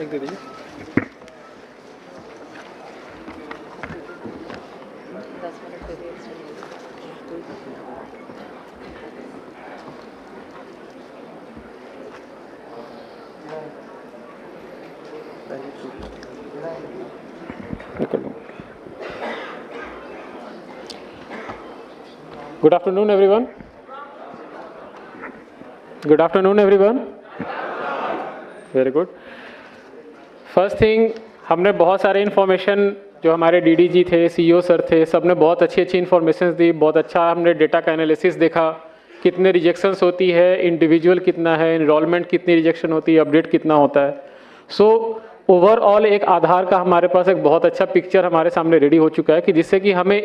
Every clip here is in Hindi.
माइक दे दीजिए। Good afternoon, everyone. Good afternoon, everyone. Very good. First thing, हमने बहुत सारे इन्फॉर्मेशन जो हमारे डीडीजी थे, सीईओ सर थे, सब ने बहुत अच्छी अच्छी इन्फॉर्मेशन दी। बहुत अच्छा हमने डेटा का एनालिसिस देखा, कितने रिजेक्शंस होती है, इंडिविजुअल कितना है, इनरोलमेंट कितनी रिजेक्शन होती है, अपडेट कितना होता है। सो ओवरऑल एक आधार का हमारे पास एक बहुत अच्छा पिक्चर हमारे सामने रेडी हो चुका है कि जिससे कि हमें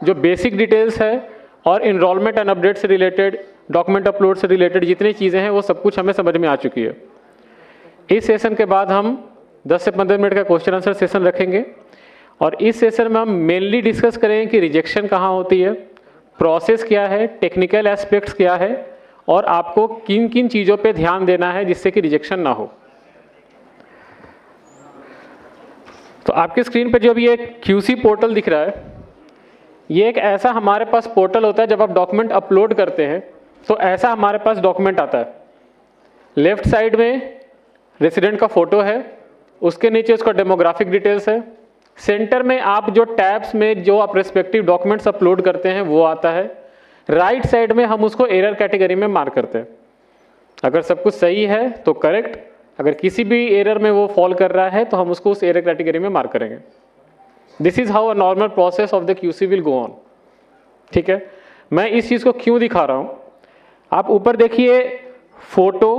जो बेसिक डिटेल्स है और इनरोलमेंट एंड अपडेट से रिलेटेड, डॉक्यूमेंट अपलोड से रिलेटेड जितनी चीज़ें हैं वो सब कुछ हमें समझ में आ चुकी है। इस सेशन के बाद हम 10 से 15 मिनट का क्वेश्चन आंसर सेशन रखेंगे और इस सेशन में हम मेनली डिस्कस करेंगे कि रिजेक्शन कहाँ होती है, प्रोसेस क्या है, टेक्निकल एस्पेक्ट्स क्या है और आपको किन किन चीज़ों पे ध्यान देना है जिससे कि रिजेक्शन ना हो। तो आपकी स्क्रीन पे जो भी एक QC पोर्टल दिख रहा है, ये एक ऐसा हमारे पास पोर्टल होता है जब आप डॉक्यूमेंट अपलोड करते हैं तो ऐसा हमारे पास डॉक्यूमेंट आता है। लेफ्ट साइड में रेसिडेंट का फोटो है, उसके नीचे उसका डेमोग्राफिक डिटेल्स है, सेंटर में आप जो टैब्स में जो आप रेस्पेक्टिव डॉक्यूमेंट्स अपलोड करते हैं वो आता है, राइट साइड में हम उसको एरर कैटेगरी में मार्क करते हैं। अगर सब कुछ सही है तो करेक्ट, अगर किसी भी एरर में वो फॉल कर रहा है तो हम उसको उस एरर कैटेगरी में मार्क करेंगे। This is how a normal process of the QC will go on. ठीक है, मैं इस चीज़ को क्यों दिखा रहा हूँ, आप ऊपर देखिए photo,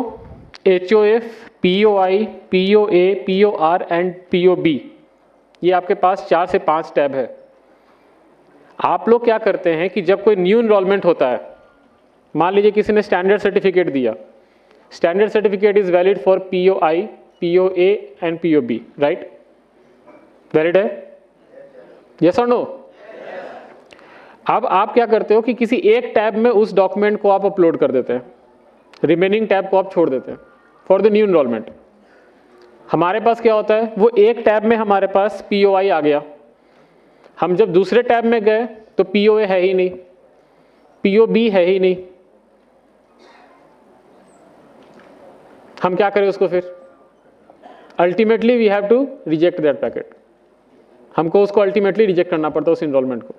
HOF, POI, POA, POR and POB, ये आपके पास 4 से 5 टैब है। आप लोग क्या करते हैं कि जब कोई न्यू इनरोलमेंट होता है, मान लीजिए किसी ने स्टैंडर्ड सर्टिफिकेट दिया, standard certificate is valid for POI, POA and POB, right? Valid है? यस और नो? अब आप क्या करते हो कि किसी एक टैब में उस डॉक्यूमेंट को आप अपलोड कर देते हैं, रिमेनिंग टैब को आप छोड़ देते हैं फॉर द न्यू इनरोलमेंट। हमारे पास क्या होता है, वो एक टैब में हमारे पास POI आ गया, हम जब दूसरे टैब में गए तो POA है ही नहीं, POB है ही नहीं, हम क्या करें उसको फिर? Ultimately we have to reject that packet, हमको उसको अल्टीमेटली रिजेक्ट करना पड़ता है उस इनरोलमेंट को।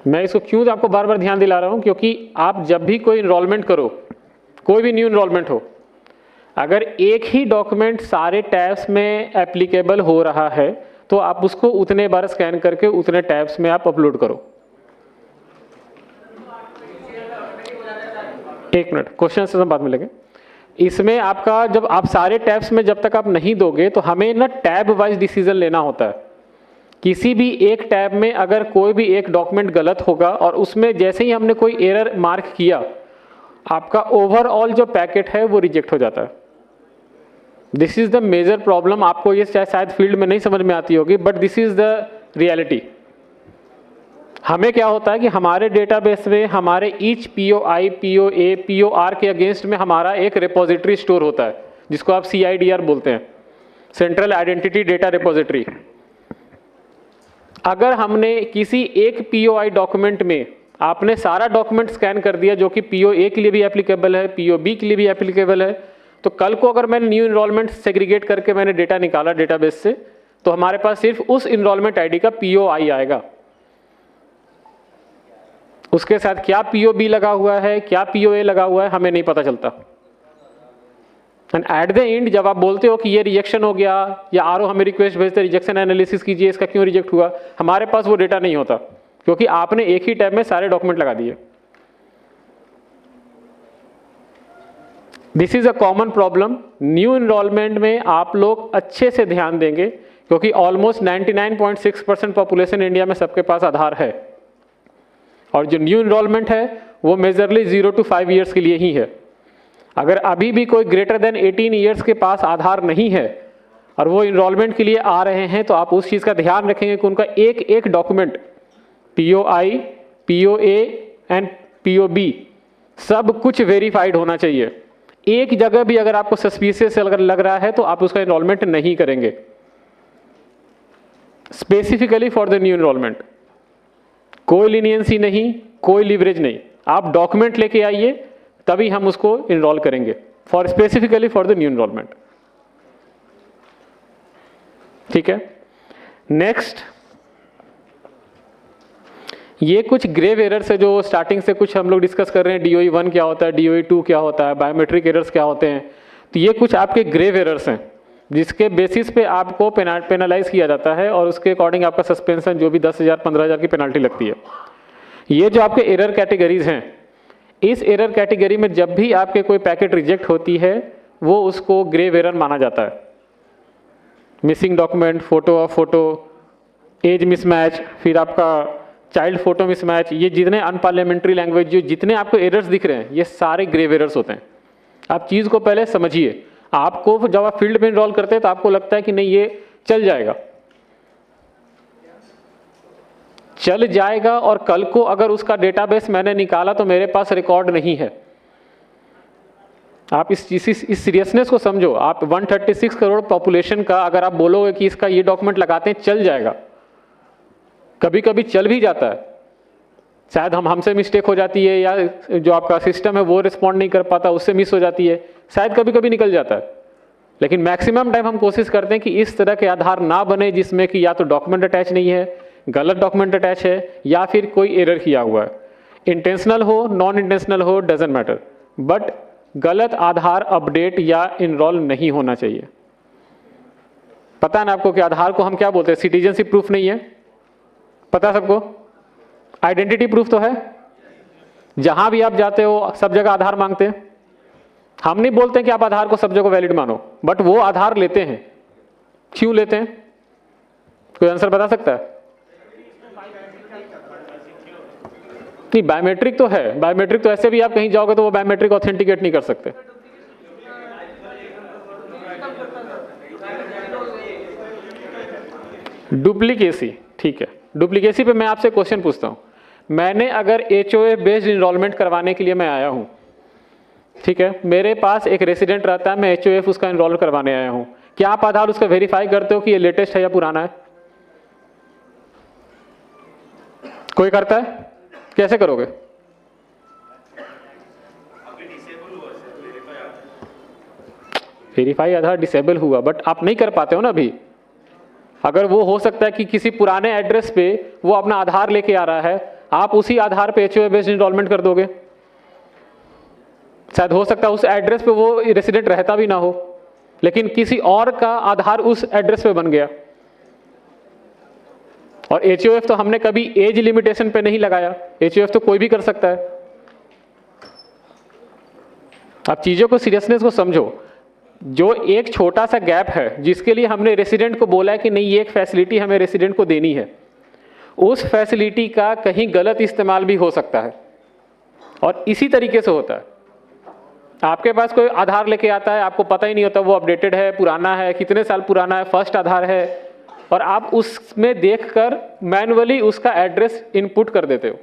मैं इसको क्यों आपको बार बार ध्यान दिला रहा हूं, क्योंकि आप जब भी कोई इनरोलमेंट करो, कोई भी न्यू इनरोलमेंट हो, अगर एक ही डॉक्यूमेंट सारे टैब्स में एप्लीकेबल हो रहा है तो आप उसको उतने बार स्कैन करके उतने टैब्स में आप अपलोड करो। एक मिनट, क्वेश्चन से हम बाद में लेंगे। इसमें आपका जब आप सारे टैब्स में जब तक आप नहीं दोगे तो हमें ना टैब वाइज डिसीजन लेना होता है। किसी भी एक टैब में अगर कोई भी एक डॉक्यूमेंट गलत होगा और उसमें जैसे ही हमने कोई एरर मार्क किया, आपका ओवरऑल जो पैकेट है वो रिजेक्ट हो जाता है। This is the major problem. आपको ये शायद फील्ड में नहीं समझ में आती होगी, but this is the reality. हमें क्या होता है कि हमारे डेटाबेस में हमारे ईच POI, POA, POR के अगेंस्ट में हमारा एक रिपोजिटरी स्टोर होता है जिसको आप CIDR बोलते हैं, सेंट्रल आइडेंटिटी डेटा रिपोजिटरी। अगर हमने किसी एक POI डॉक्यूमेंट में आपने सारा डॉक्यूमेंट स्कैन कर दिया जो कि POA के लिए भी एप्लीकेबल है, POB के लिए भी एप्लीकेबल है, तो कल को अगर मैंने न्यू इनरोलमेंट सेग्रीगेट करके मैंने डेटा निकाला डेटाबेस से, तो हमारे पास सिर्फ उस इनरोलमेंट ID का POI आएगा। उसके साथ क्या POB लगा हुआ है, क्या POA लगा हुआ है, हमें नहीं पता चलता। एंड एट द एंड जब आप बोलते हो कि ये रिजेक्शन हो गया या RO हमें रिक्वेस्ट भेजते रिजेक्शन एनालिसिस कीजिए इसका क्यों रिजेक्ट हुआ, हमारे पास वो डेटा नहीं होता क्योंकि आपने एक ही टैब में सारे डॉक्यूमेंट लगा दिए। This is a common problem. New enrolment में आप लोग अच्छे से ध्यान देंगे क्योंकि ऑलमोस्ट 99.6% पॉपुलेशन इंडिया में सबके पास आधार है और जो न्यू इनरोलमेंट है वो मेजरली 0 to 5 ईयर्स के लिए ही है। अगर अभी भी कोई ग्रेटर देन 18 ईयर्स के पास आधार नहीं है और वो इनरोलमेंट के लिए आ रहे हैं तो आप उस चीज़ का ध्यान रखेंगे कि उनका एक एक document POI, POA and POB सब कुछ वेरीफाइड होना चाहिए। एक जगह भी अगर आपको सस्पिशियस अगर लग रहा है तो आप उसका इनरोलमेंट नहीं करेंगे, specifically for the new enrolment. कोई लीनियंसी नहीं, कोई लीवरेज नहीं, आप डॉक्यूमेंट लेके आइए तभी हम उसको इनरोल करेंगे, for specifically for the new enrolment. ठीक है, नेक्स्ट, ये कुछ ग्रेव एरर्स है जो स्टार्टिंग से कुछ हम लोग डिस्कस कर रहे हैं। DOE 1 क्या होता है, DOE 2 क्या होता है, बायोमेट्रिक एरर्स क्या होते हैं। तो ये कुछ आपके ग्रेव एरर्स हैं जिसके बेसिस पे आपको पेनलाइज किया जाता है और उसके अकॉर्डिंग आपका सस्पेंशन जो भी 10,000 15,000 की पेनल्टी लगती है। ये जो आपके एरर कैटेगरीज हैं, इस एरर कैटेगरी में जब भी आपके कोई पैकेट रिजेक्ट होती है वो उसको ग्रेव एरर माना जाता है। Missing document, photo of photo, age mismatch, फिर आपका चाइल्ड फोटो मिसमैच, ये जितने अनपार्लियामेंट्री लैंग्वेज जो जितने आपको एरर्स दिख रहे हैं ये सारे ग्रेव एरर्स होते हैं। आप चीज़ को पहले समझिए। आपको जब आप फील्ड में इनरोल करते हैं तो आपको लगता है कि नहीं ये चल जाएगा, चल जाएगा, और कल को अगर उसका डेटाबेस मैंने निकाला तो मेरे पास रिकॉर्ड नहीं है। आप इस सीरियसनेस को समझो। आप 136 करोड़ पॉपुलेशन का अगर आप बोलोगे कि इसका ये डॉक्यूमेंट लगाते हैं चल जाएगा, कभी कभी चल भी जाता है, शायद हमसे मिस्टेक हो जाती है या जो आपका सिस्टम है वो रिस्पॉन्ड नहीं कर पाता, उससे मिस हो जाती है, शायद कभी कभी निकल जाता है, लेकिन मैक्सिमम टाइम हम कोशिश करते हैं कि इस तरह के आधार ना बने जिसमें कि या तो डॉक्यूमेंट अटैच नहीं है, गलत डॉक्यूमेंट अटैच है, या फिर कोई एरर किया हुआ है। इंटेंशनल हो, नॉन इंटेंशनल हो, डजेंट मैटर, बट गलत आधार अपडेट या इनरोल नहीं होना चाहिए। पता है ना आपको कि आधार को हम क्या बोलते हैं? सिटीजनशिप प्रूफ नहीं है, पता है सबको? आइडेंटिटी प्रूफ तो है। जहां भी आप जाते हो सब जगह आधार मांगते हैं। हम नहीं बोलते कि आप आधार को सब जगह वैलिड मानो, बट वो आधार लेते हैं। क्यों लेते हैं? कोई आंसर बता सकता है? नहीं, बायोमेट्रिक तो है। बायोमेट्रिक तो ऐसे भी आप कहीं जाओगे तो वो बायोमेट्रिक ऑथेंटिकेट नहीं कर सकते। डुप्लीकेसी, ठीक है। डुप्लीकेसी पे मैं आपसे क्वेश्चन पूछता हूं। मैंने अगर HOA बेस्ड इनरोलमेंट करवाने के लिए मैं आया हूं, ठीक है, मेरे पास एक रेसिडेंट रहता है, मैं HOF उसका इनरोल करवाने आया हूं, क्या आप आधार उसका वेरीफाई करते हो कि ये लेटेस्ट है या पुराना है? कोई करता है? कैसे करोगे? वेरीफाई आधार डिसेबल हुआ, बट आप नहीं कर पाते हो ना अभी। अगर वो हो सकता है कि किसी पुराने एड्रेस पे वो अपना आधार लेके आ रहा है, आप उसी आधार पे HOA बेस्ड इनरोलमेंट कर दोगे। शायद हो सकता है उस एड्रेस पे वो रेसिडेंट रहता भी ना हो, लेकिन किसी और का आधार उस एड्रेस पे बन गया। और HOF तो हमने कभी एज लिमिटेशन पे नहीं लगाया, HOF तो कोई भी कर सकता है। आप चीजों को सीरियसनेस को समझो। जो एक छोटा सा गैप है जिसके लिए हमने रेसिडेंट को बोला है कि नहीं ये एक फैसिलिटी हमें रेसिडेंट को देनी है, उस फैसिलिटी का कहीं गलत इस्तेमाल भी हो सकता है। और इसी तरीके से होता है। आपके पास कोई आधार लेके आता है, आपको पता ही नहीं होता वो अपडेटेड है, पुराना है, कितने साल पुराना है, फर्स्ट आधार है, और आप उसमें देखकर मैन्युअली उसका एड्रेस इनपुट कर देते हो।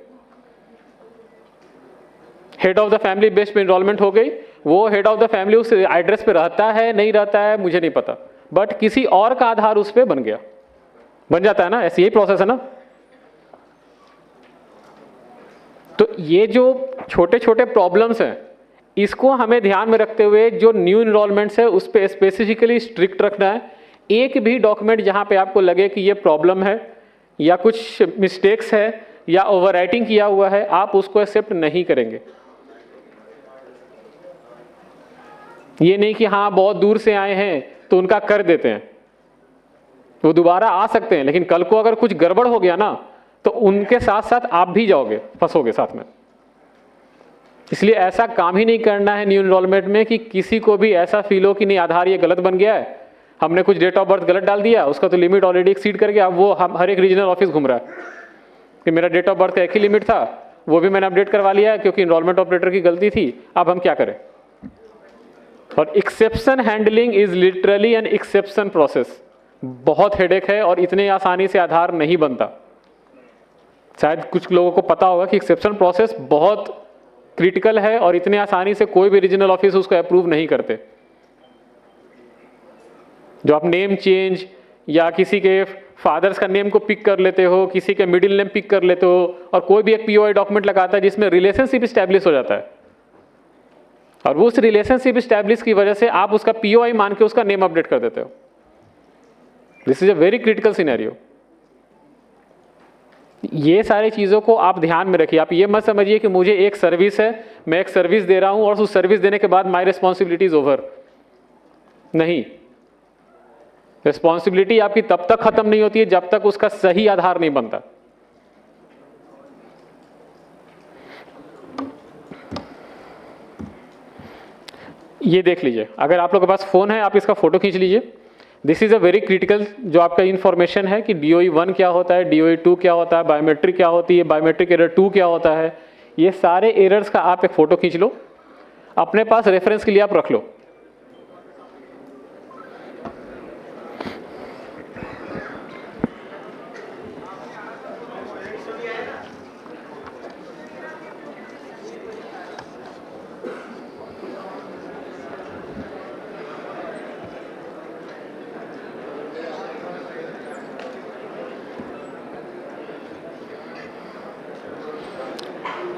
Head of the family based पे इनरोलमेंट हो गई, वो हेड ऑफ द फैमिली उस एड्रेस पे रहता है नहीं रहता है मुझे नहीं पता, बट किसी और का आधार उस पे बन गया, बन जाता है ना, ऐसी यही प्रोसेस है ना। तो ये जो छोटे छोटे प्रॉब्लम्स हैं इसको हमें ध्यान में रखते हुए जो न्यू इनरोलमेंट्स है उस पर स्पेसिफिकली स्ट्रिक्ट रखना है। एक भी डॉक्यूमेंट जहां पे आपको लगे कि ये प्रॉब्लम है या कुछ मिस्टेक्स है या ओवरराइटिंग किया हुआ है, आप उसको एक्सेप्ट नहीं करेंगे। ये नहीं कि हाँ बहुत दूर से आए हैं तो उनका कर देते हैं, वो दोबारा आ सकते हैं, लेकिन कल को अगर कुछ गड़बड़ हो गया ना तो उनके साथ साथ आप भी जाओगे, फंसोगे साथ में। इसलिए ऐसा काम ही नहीं करना है न्यू इनरोलमेंट में कि किसी को भी ऐसा फील हो कि नहीं आधार ये गलत बन गया है, हमने कुछ डेट ऑफ बर्थ गलत डाल दिया, उसका तो लिमिट ऑलरेडी एक्सीड कर गया, अब वो हम हर एक रीजनल ऑफिस घूम रहा है कि मेरा डेट ऑफ बर्थ का एक ही लिमिट था, वो भी मैंने अपडेट करवा लिया है क्योंकि इनरोलमेंट ऑपरेटर की गलती थी, अब हम क्या करें। और exception handling is literally an exception process. बहुत हेडेक है और इतने आसानी से आधार नहीं बनता। शायद कुछ लोगों को पता होगा कि एक्सेप्शन प्रोसेस बहुत क्रिटिकल है और इतने आसानी से कोई भी रीजनल ऑफिस उसको अप्रूव नहीं करते। जो आप नेम चेंज या किसी के फादर्स का नेम को पिक कर लेते हो, किसी के मिडिल नेम पिक कर लेते हो, और कोई भी एक पीओआई डॉक्यूमेंट लगाता है जिसमें रिलेशनशिप स्टैब्लिश हो जाता है, और वो उस रिलेशनशिप स्टैब्लिश की वजह से आप उसका पीओआई मान के उसका नेम अपडेट कर देते हो। This is a very critical scenario. ये सारी चीज़ों को आप ध्यान में रखिए। आप ये मत समझिए कि मुझे एक सर्विस है, मैं एक सर्विस दे रहा हूं और उस सर्विस देने के बाद माई रिस्पॉन्सिबिलिटी इज ओवर। नहीं, रिस्पॉन्सिबिलिटी आपकी तब तक खत्म नहीं होती है जब तक उसका सही आधार नहीं बनता। ये देख लीजिए, अगर आप लोगों के पास फोन है आप इसका फोटो खींच लीजिए। This is a very critical जो आपका इंफॉर्मेशन है कि DOE 1 क्या होता है, DOE 2 क्या होता है, बायोमेट्रिक क्या होती है, बायोमेट्रिक एरर 2 क्या होता है। ये सारे एरर्स का आप एक फोटो खींच लो, अपने पास रेफरेंस के लिए आप रख लो।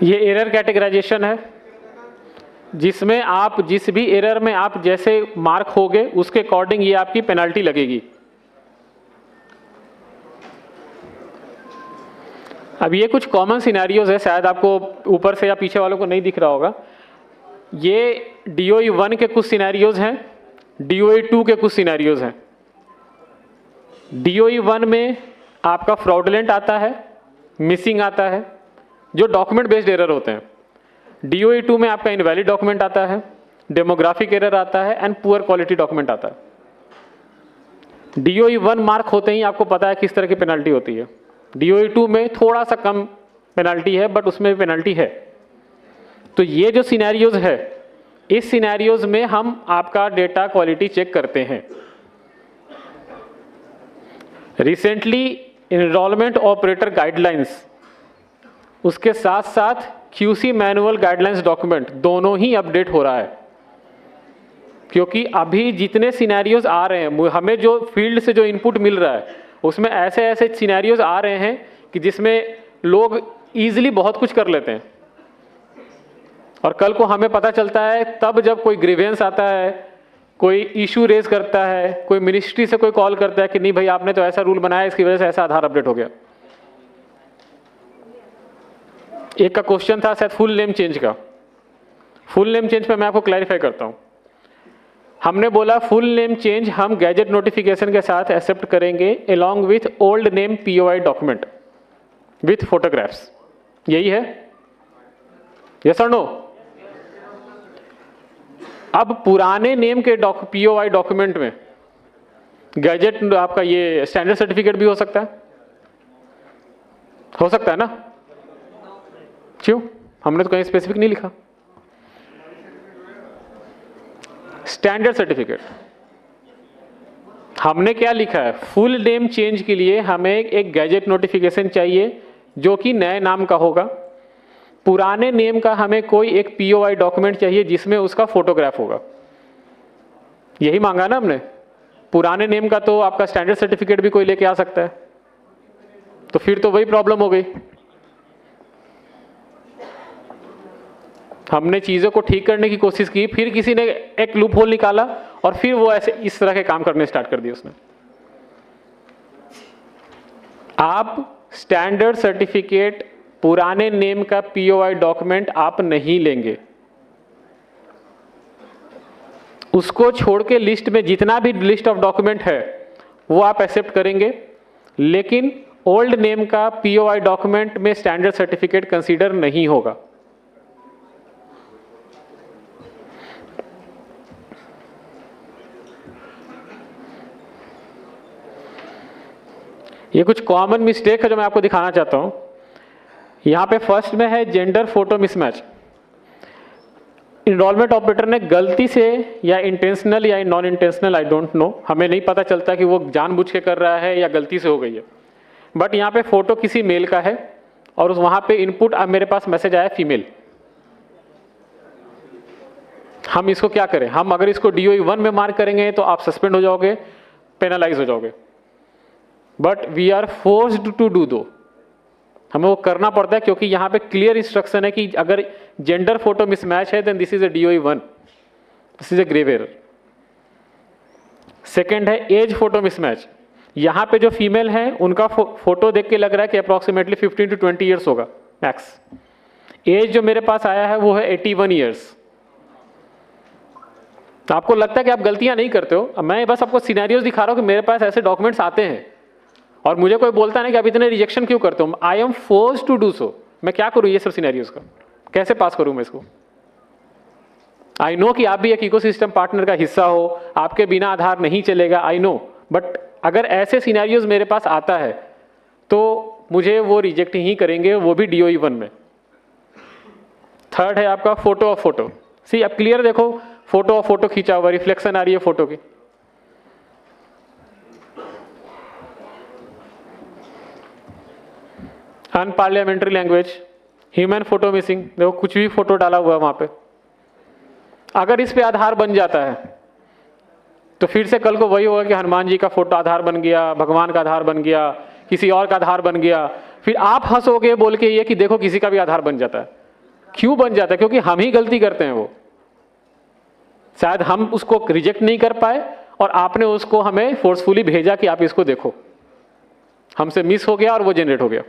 ये एरर कैटेगराइजेशन है जिसमें आप जिस भी एरर में आप जैसे मार्क होगे उसके अकॉर्डिंग ये आपकी पेनल्टी लगेगी। अब ये कुछ कॉमन सिनेरियोज है, शायद आपको ऊपर से या पीछे वालों को नहीं दिख रहा होगा। ये DOE 1 के कुछ सिनेरियोज हैं, DOE 2 के कुछ सिनेरियोज हैं। DOE 1 में आपका फ्रॉडलेंट आता है, मिसिंग आता है, जो डॉक्यूमेंट बेस्ड एरर होते हैं। DOE 2 में आपका इनवैलिड डॉक्यूमेंट आता है, डेमोग्राफिक एरर आता है एंड पुअर क्वालिटी डॉक्यूमेंट आता है। DOE 1 मार्क होते ही आपको पता है किस तरह की पेनल्टी होती है। DOE 2 में थोड़ा सा कम पेनल्टी है बट उसमें भी पेनल्टी है। तो ये जो सिनेरियोज है, इस सिनेरियोज में हम आपका डेटा क्वालिटी चेक करते हैं। रिसेंटली एनरोलमेंट ऑपरेटर गाइडलाइंस, उसके साथ साथ QC मैनुअल गाइडलाइंस डॉक्यूमेंट दोनों ही अपडेट हो रहा है, क्योंकि अभी जितने सिनेरियोज आ रहे हैं, हमें जो फील्ड से जो इनपुट मिल रहा है उसमें ऐसे ऐसे सिनेरियोज आ रहे हैं कि जिसमें लोग इजीली बहुत कुछ कर लेते हैं, और कल को हमें पता चलता है तब जब कोई ग्रीवेंस आता है, कोई इशू रेज करता है, कोई मिनिस्ट्री से कोई कॉल करता है कि नहीं भाई आपने तो ऐसा रूल बनाया, इसकी वजह से ऐसा आधार अपडेट हो गया। एक का क्वेश्चन था शायद फुल नेम चेंज का। फुल नेम चेंज पे मैं आपको क्लैरिफाई करता हूं। हमने बोला फुल नेम चेंज हम गैजेट नोटिफिकेशन के साथ एक्सेप्ट करेंगे along with old name POI document with photographs. यही है, यस और नो? अब पुराने नेम के POI डॉक्यूमेंट में गैजेट आपका ये स्टैंडर्ड सर्टिफिकेट भी हो सकता है, हो सकता है ना? क्यों? हमने तो कहीं स्पेसिफिक नहीं लिखा। स्टैंडर्ड सर्टिफिकेट हमने क्या लिखा है? फुल नेम चेंज के लिए हमें एक गैजेट नोटिफिकेशन चाहिए जो कि नए नाम का होगा। पुराने नेम का हमें कोई एक POI डॉक्यूमेंट चाहिए जिसमें उसका फोटोग्राफ होगा। यही मांगा ना हमने। पुराने नेम का तो आपका स्टैंडर्ड सर्टिफिकेट भी कोई लेके आ सकता है, तो फिर तो वही प्रॉब्लम हो गई। हमने चीज़ों को ठीक करने की कोशिश की, फिर किसी ने एक लूप होल निकाला और फिर वो ऐसे इस तरह के काम करने स्टार्ट कर दिए उसने। आप स्टैंडर्ड सर्टिफिकेट पुराने नेम का POI डॉक्यूमेंट आप नहीं लेंगे। उसको छोड़ के लिस्ट में जितना भी लिस्ट ऑफ डॉक्यूमेंट है वो आप एक्सेप्ट करेंगे, लेकिन ओल्ड नेम का POI डॉक्यूमेंट में स्टैंडर्ड सर्टिफिकेट कंसीडर नहीं होगा। ये कुछ कॉमन मिस्टेक है जो मैं आपको दिखाना चाहता हूं। यहां पे फर्स्ट में है gender photo mismatch. Enrolment operator ने गलती से या इंटेंशनल या non intentional, I don't know, हमें नहीं पता चलता कि वो जानबूझ के कर रहा है या गलती से हो गई है, बट यहाँ पे फोटो किसी मेल का है और वहाँ पे इनपुट अब मेरे पास मैसेज आया फीमेल। हम इसको क्या करें, हम अगर इसको DOE 1 में मार्क करेंगे तो आप सस्पेंड हो जाओगे, पेनलाइज हो जाओगे, but we are forced to do though, हमें वो करना पड़ता है क्योंकि यहाँ पे क्लियर इंस्ट्रक्शन है कि अगर जेंडर फोटो मिसमैच है then this is a DOE 1, this is a grave error. Second है एज फोटो मिसमैच, यहाँ पे जो फीमेल है उनका फोटो देख के लग रहा है कि अप्रॉक्सीमेटली 15 to 20 ईयर्स होगा मैक्स, एज जो मेरे पास आया है वो है 81 ईयर्स। तो आपको लगता है कि आप गलतियां नहीं करते हो, मैं बस आपको सिनेरियोज दिखा रहा हूं कि मेरे पास ऐसे डॉक्यूमेंट्स आते हैं और मुझे कोई बोलता नहीं कि आप इतने रिजेक्शन क्यों करते हो, I am forced to do so. मैं क्या करूं ये सब सिनेरियोज का, कैसे पास करूं मैं इसको? आई नो कि आप भी एक इकोसिस्टम पार्टनर का हिस्सा हो, आपके बिना आधार नहीं चलेगा, आई नो, बट अगर ऐसे सिनेरियोज मेरे पास आता है तो मुझे वो रिजेक्ट ही करेंगे, वो भी DOE 1 में। थर्ड है आपका फोटो ऑफ फोटो। सी अब क्लियर देखो, फोटो ऑफ फोटो खींचा हुआ, रिफ्लेक्शन आ रही है फोटो की। Unparliamentary language, human photo missing, देखो कुछ भी फोटो डाला हुआ है वहां पे। अगर इस पे आधार बन जाता है तो फिर से कल को वही होगा कि हनुमान जी का फोटो आधार बन गया, भगवान का आधार बन गया, किसी और का आधार बन गया, फिर आप हंसोगे बोल के ये कि देखो किसी का भी आधार बन जाता है। क्यों बन जाता है? क्योंकि हम ही गलती करते हैं, वो शायद हम उसको रिजेक्ट नहीं कर पाए और आपने उसको हमें फोर्सफुली भेजा कि आप इसको देखो, हमसे मिस हो गया और वो जनरेट हो गया।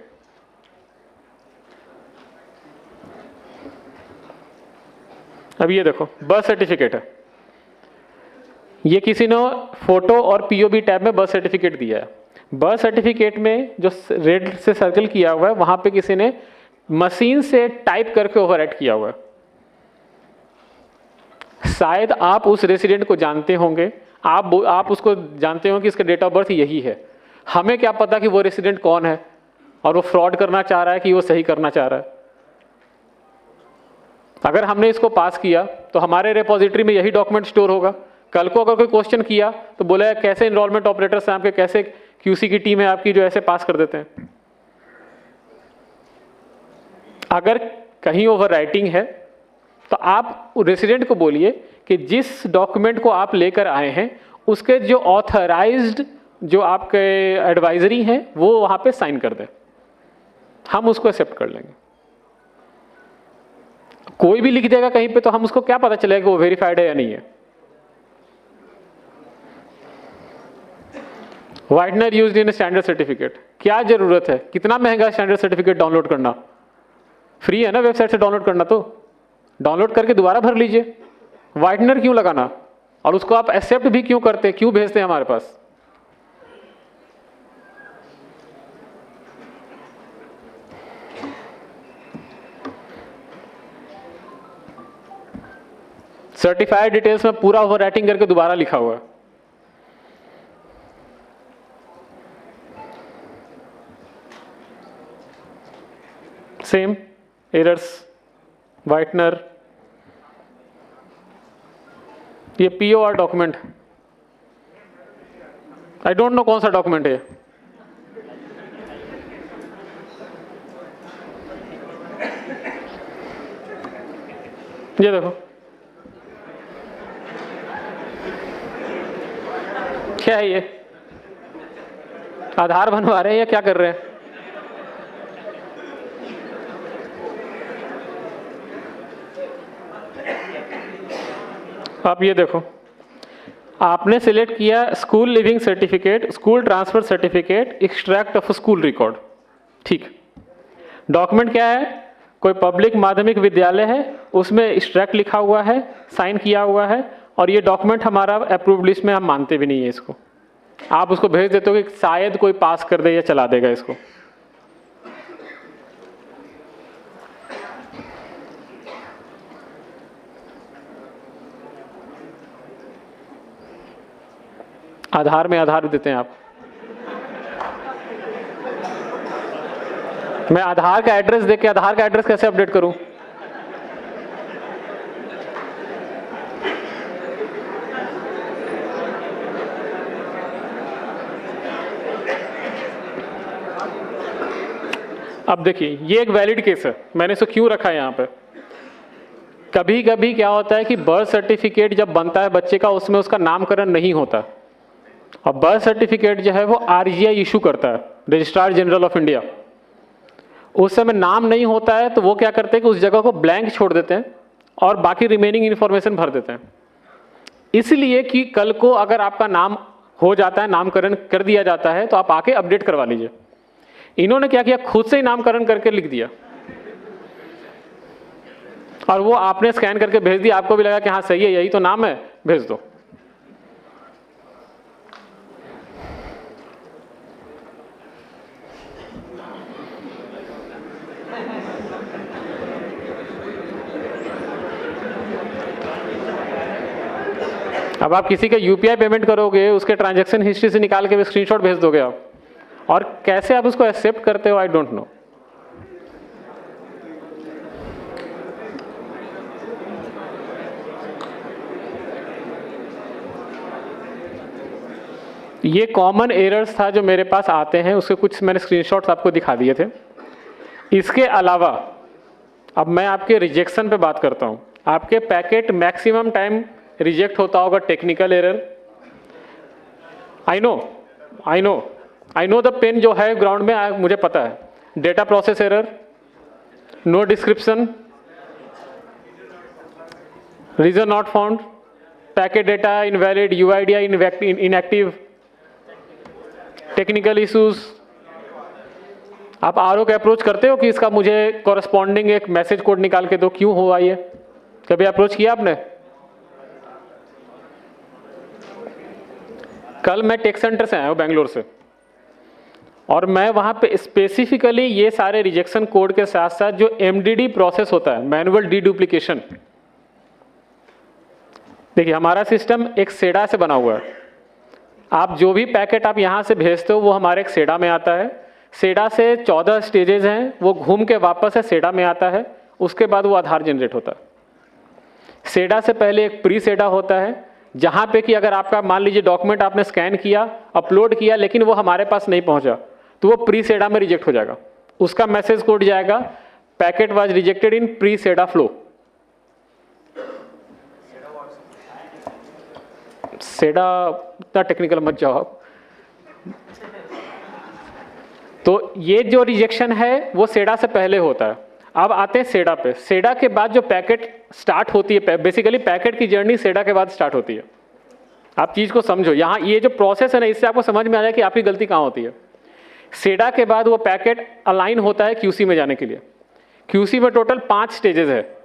अब ये देखो बर्थ सर्टिफिकेट है, ये किसी ने फोटो और POB टैब में बर्थ सर्टिफिकेट दिया है। बर्थ सर्टिफिकेट में जो रेड से सर्कल किया हुआ है वहां पे किसी ने मशीन से टाइप करके ओवरराइट किया हुआ है। शायद आप उस रेसिडेंट को जानते होंगे, आप उसको जानते हो कि इसका डेट ऑफ बर्थ यही है, हमें क्या पता कि वो रेसिडेंट कौन है और वो फ्रॉड करना चाह रहा है कि वो सही करना चाह रहा है। अगर हमने इसको पास किया तो हमारे रेपोजिटरी में यही डॉक्यूमेंट स्टोर होगा। कल को अगर कोई क्वेश्चन किया तो बोला कैसे इनरोलमेंट ऑपरेटर्स हैं आपके, कैसे QC की टीम है आपकी जो ऐसे पास कर देते हैं। अगर कहीं ओवर राइटिंग है तो आप रेसिडेंट को बोलिए कि जिस डॉक्यूमेंट को आप लेकर आए हैं उसके जो ऑथराइज्ड जो आपके एडवाइजरी हैं वो वहां पे साइन कर दें, हम उसको एक्सेप्ट कर लेंगे। कोई भी लिख देगा कहीं पे तो हम उसको क्या पता चलेगा कि वो वेरीफाइड है या नहीं है। Whitener used in standard certificate, क्या जरूरत है, कितना महंगा स्टैंडर्ड सर्टिफिकेट डाउनलोड करना, फ्री है ना वेबसाइट से डाउनलोड करना, तो डाउनलोड करके दोबारा भर लीजिए। व्हाइटनर क्यों लगाना, और उसको आप एक्सेप्ट भी क्यों करते हैं, क्यों भेजते हैं हमारे पास? सर्टिफाइड डिटेल्स में पूरा ओवर राइटिंग करके दोबारा लिखा हुआ है। सेम एरर्स, व्हाइटनर, ये POR document, I don't no कौन सा डॉक्यूमेंट है। ये देखो क्या है, ये आधार बनवा रहे हैं या क्या कर रहे हैं? आप ये देखो, आपने सिलेक्ट किया school leaving certificate, school transfer certificate, extract of school record, ठीक। डॉक्यूमेंट क्या है, कोई पब्लिक माध्यमिक विद्यालय है, उसमें एक्सट्रैक्ट लिखा हुआ है, साइन किया हुआ है, और ये डॉक्यूमेंट हमारा अप्रूव्ड लिस्ट में हम मानते भी नहीं है इसको। आप उसको भेज देते हो कि शायद कोई पास कर दे या चला देगा इसको। आधार में आधार देते हैं आप, मैं आधार का एड्रेस देख के आधार का एड्रेस कैसे अपडेट करूं? अब देखिए ये एक वैलिड केस है, मैंने इसको क्यों रखा है यहाँ पे। कभी कभी क्या होता है कि बर्थ सर्टिफिकेट जब बनता है बच्चे का, उसमें उसका नामकरण नहीं होता, और बर्थ सर्टिफिकेट जो है वो आरजीआई इशू करता है, रजिस्ट्रार जनरल ऑफ इंडिया। उस समय नाम नहीं होता है तो वो क्या करते हैं कि उस जगह को ब्लैंक छोड़ देते हैं और बाकी रिमेनिंग इन्फॉर्मेशन भर देते हैं। इसलिए कि कल को अगर आपका नाम हो जाता है, नामकरण कर दिया जाता है, तो आप आके अपडेट करवा लीजिए। इन्होंने क्या किया, खुद से ही नामकरण करके लिख दिया और वो आपने स्कैन करके भेज दिया, आपको भी लगा कि हाँ सही है, यही तो नाम है, भेज दो। अब आप किसी के यूपीआई पेमेंट करोगे, उसके ट्रांजैक्शन हिस्ट्री से निकाल के स्क्रीनशॉट भेज दोगे आप, और कैसे आप उसको एक्सेप्ट करते हो, आई डोंट नो। ये कॉमन एरर्स था जो मेरे पास आते हैं, उसके कुछ मैंने स्क्रीनशॉट्स आपको दिखा दिए थे। इसके अलावा अब मैं आपके रिजेक्शन पे बात करता हूँ। आपके पैकेट मैक्सिमम टाइम रिजेक्ट होता होगा, technical error. I know the pain जो है ग्राउंड में, मुझे पता है। Data process error, no description, reason not found, packet data invalid, UID inactive, technical issues. आप आरओ को अप्रोच करते हो कि इसका मुझे कॉरेस्पॉन्डिंग एक मैसेज कोड निकाल के दो, क्यों हुआ ये? कभी अप्रोच किया आपने? कल मैं टेक सेंटर से आया हूँ, बेंगलोर से, और मैं वहाँ पे स्पेसिफिकली ये सारे रिजेक्शन कोड के साथ साथ जो एमडीडी प्रोसेस होता है, मैनुअल डीडुप्लीकेशन। देखिए हमारा सिस्टम एक सेडा से बना हुआ है। आप जो भी पैकेट आप यहाँ से भेजते हो वो हमारे एक सेडा में आता है। सेडा से 14 स्टेजेस हैं, वो घूम के वापस से सेडा में आता है, उसके बाद वो आधार जनरेट होता है। सेडा से पहले एक प्री सेडा होता है, जहाँ पे कि अगर आपका मान लीजिए डॉक्यूमेंट आपने स्कैन किया, अपलोड किया, लेकिन वो हमारे पास नहीं पहुँचा, तो वो प्री सेडा में रिजेक्ट हो जाएगा। उसका मैसेज कोड जाएगा, packet was rejected in pre SEDA flow. SEDA इतना टेक्निकल मत जाओ आप। तो ये जो रिजेक्शन है वो सेडा से पहले होता है। अब आते हैं सेडा पे। सेडा के बाद जो पैकेट स्टार्ट होती है, बेसिकली पैकेट की जर्नी सेडा के बाद स्टार्ट होती है। आप चीज को समझो, यहाँ ये जो प्रोसेस है ना, इससे आपको समझ में आ जाए कि आपकी गलती कहाँ होती है। सेडा के बाद वो पैकेट अलाइन होता है क्यूसी में जाने के लिए। क्यूसी में टोटल 5 स्टेजेस है।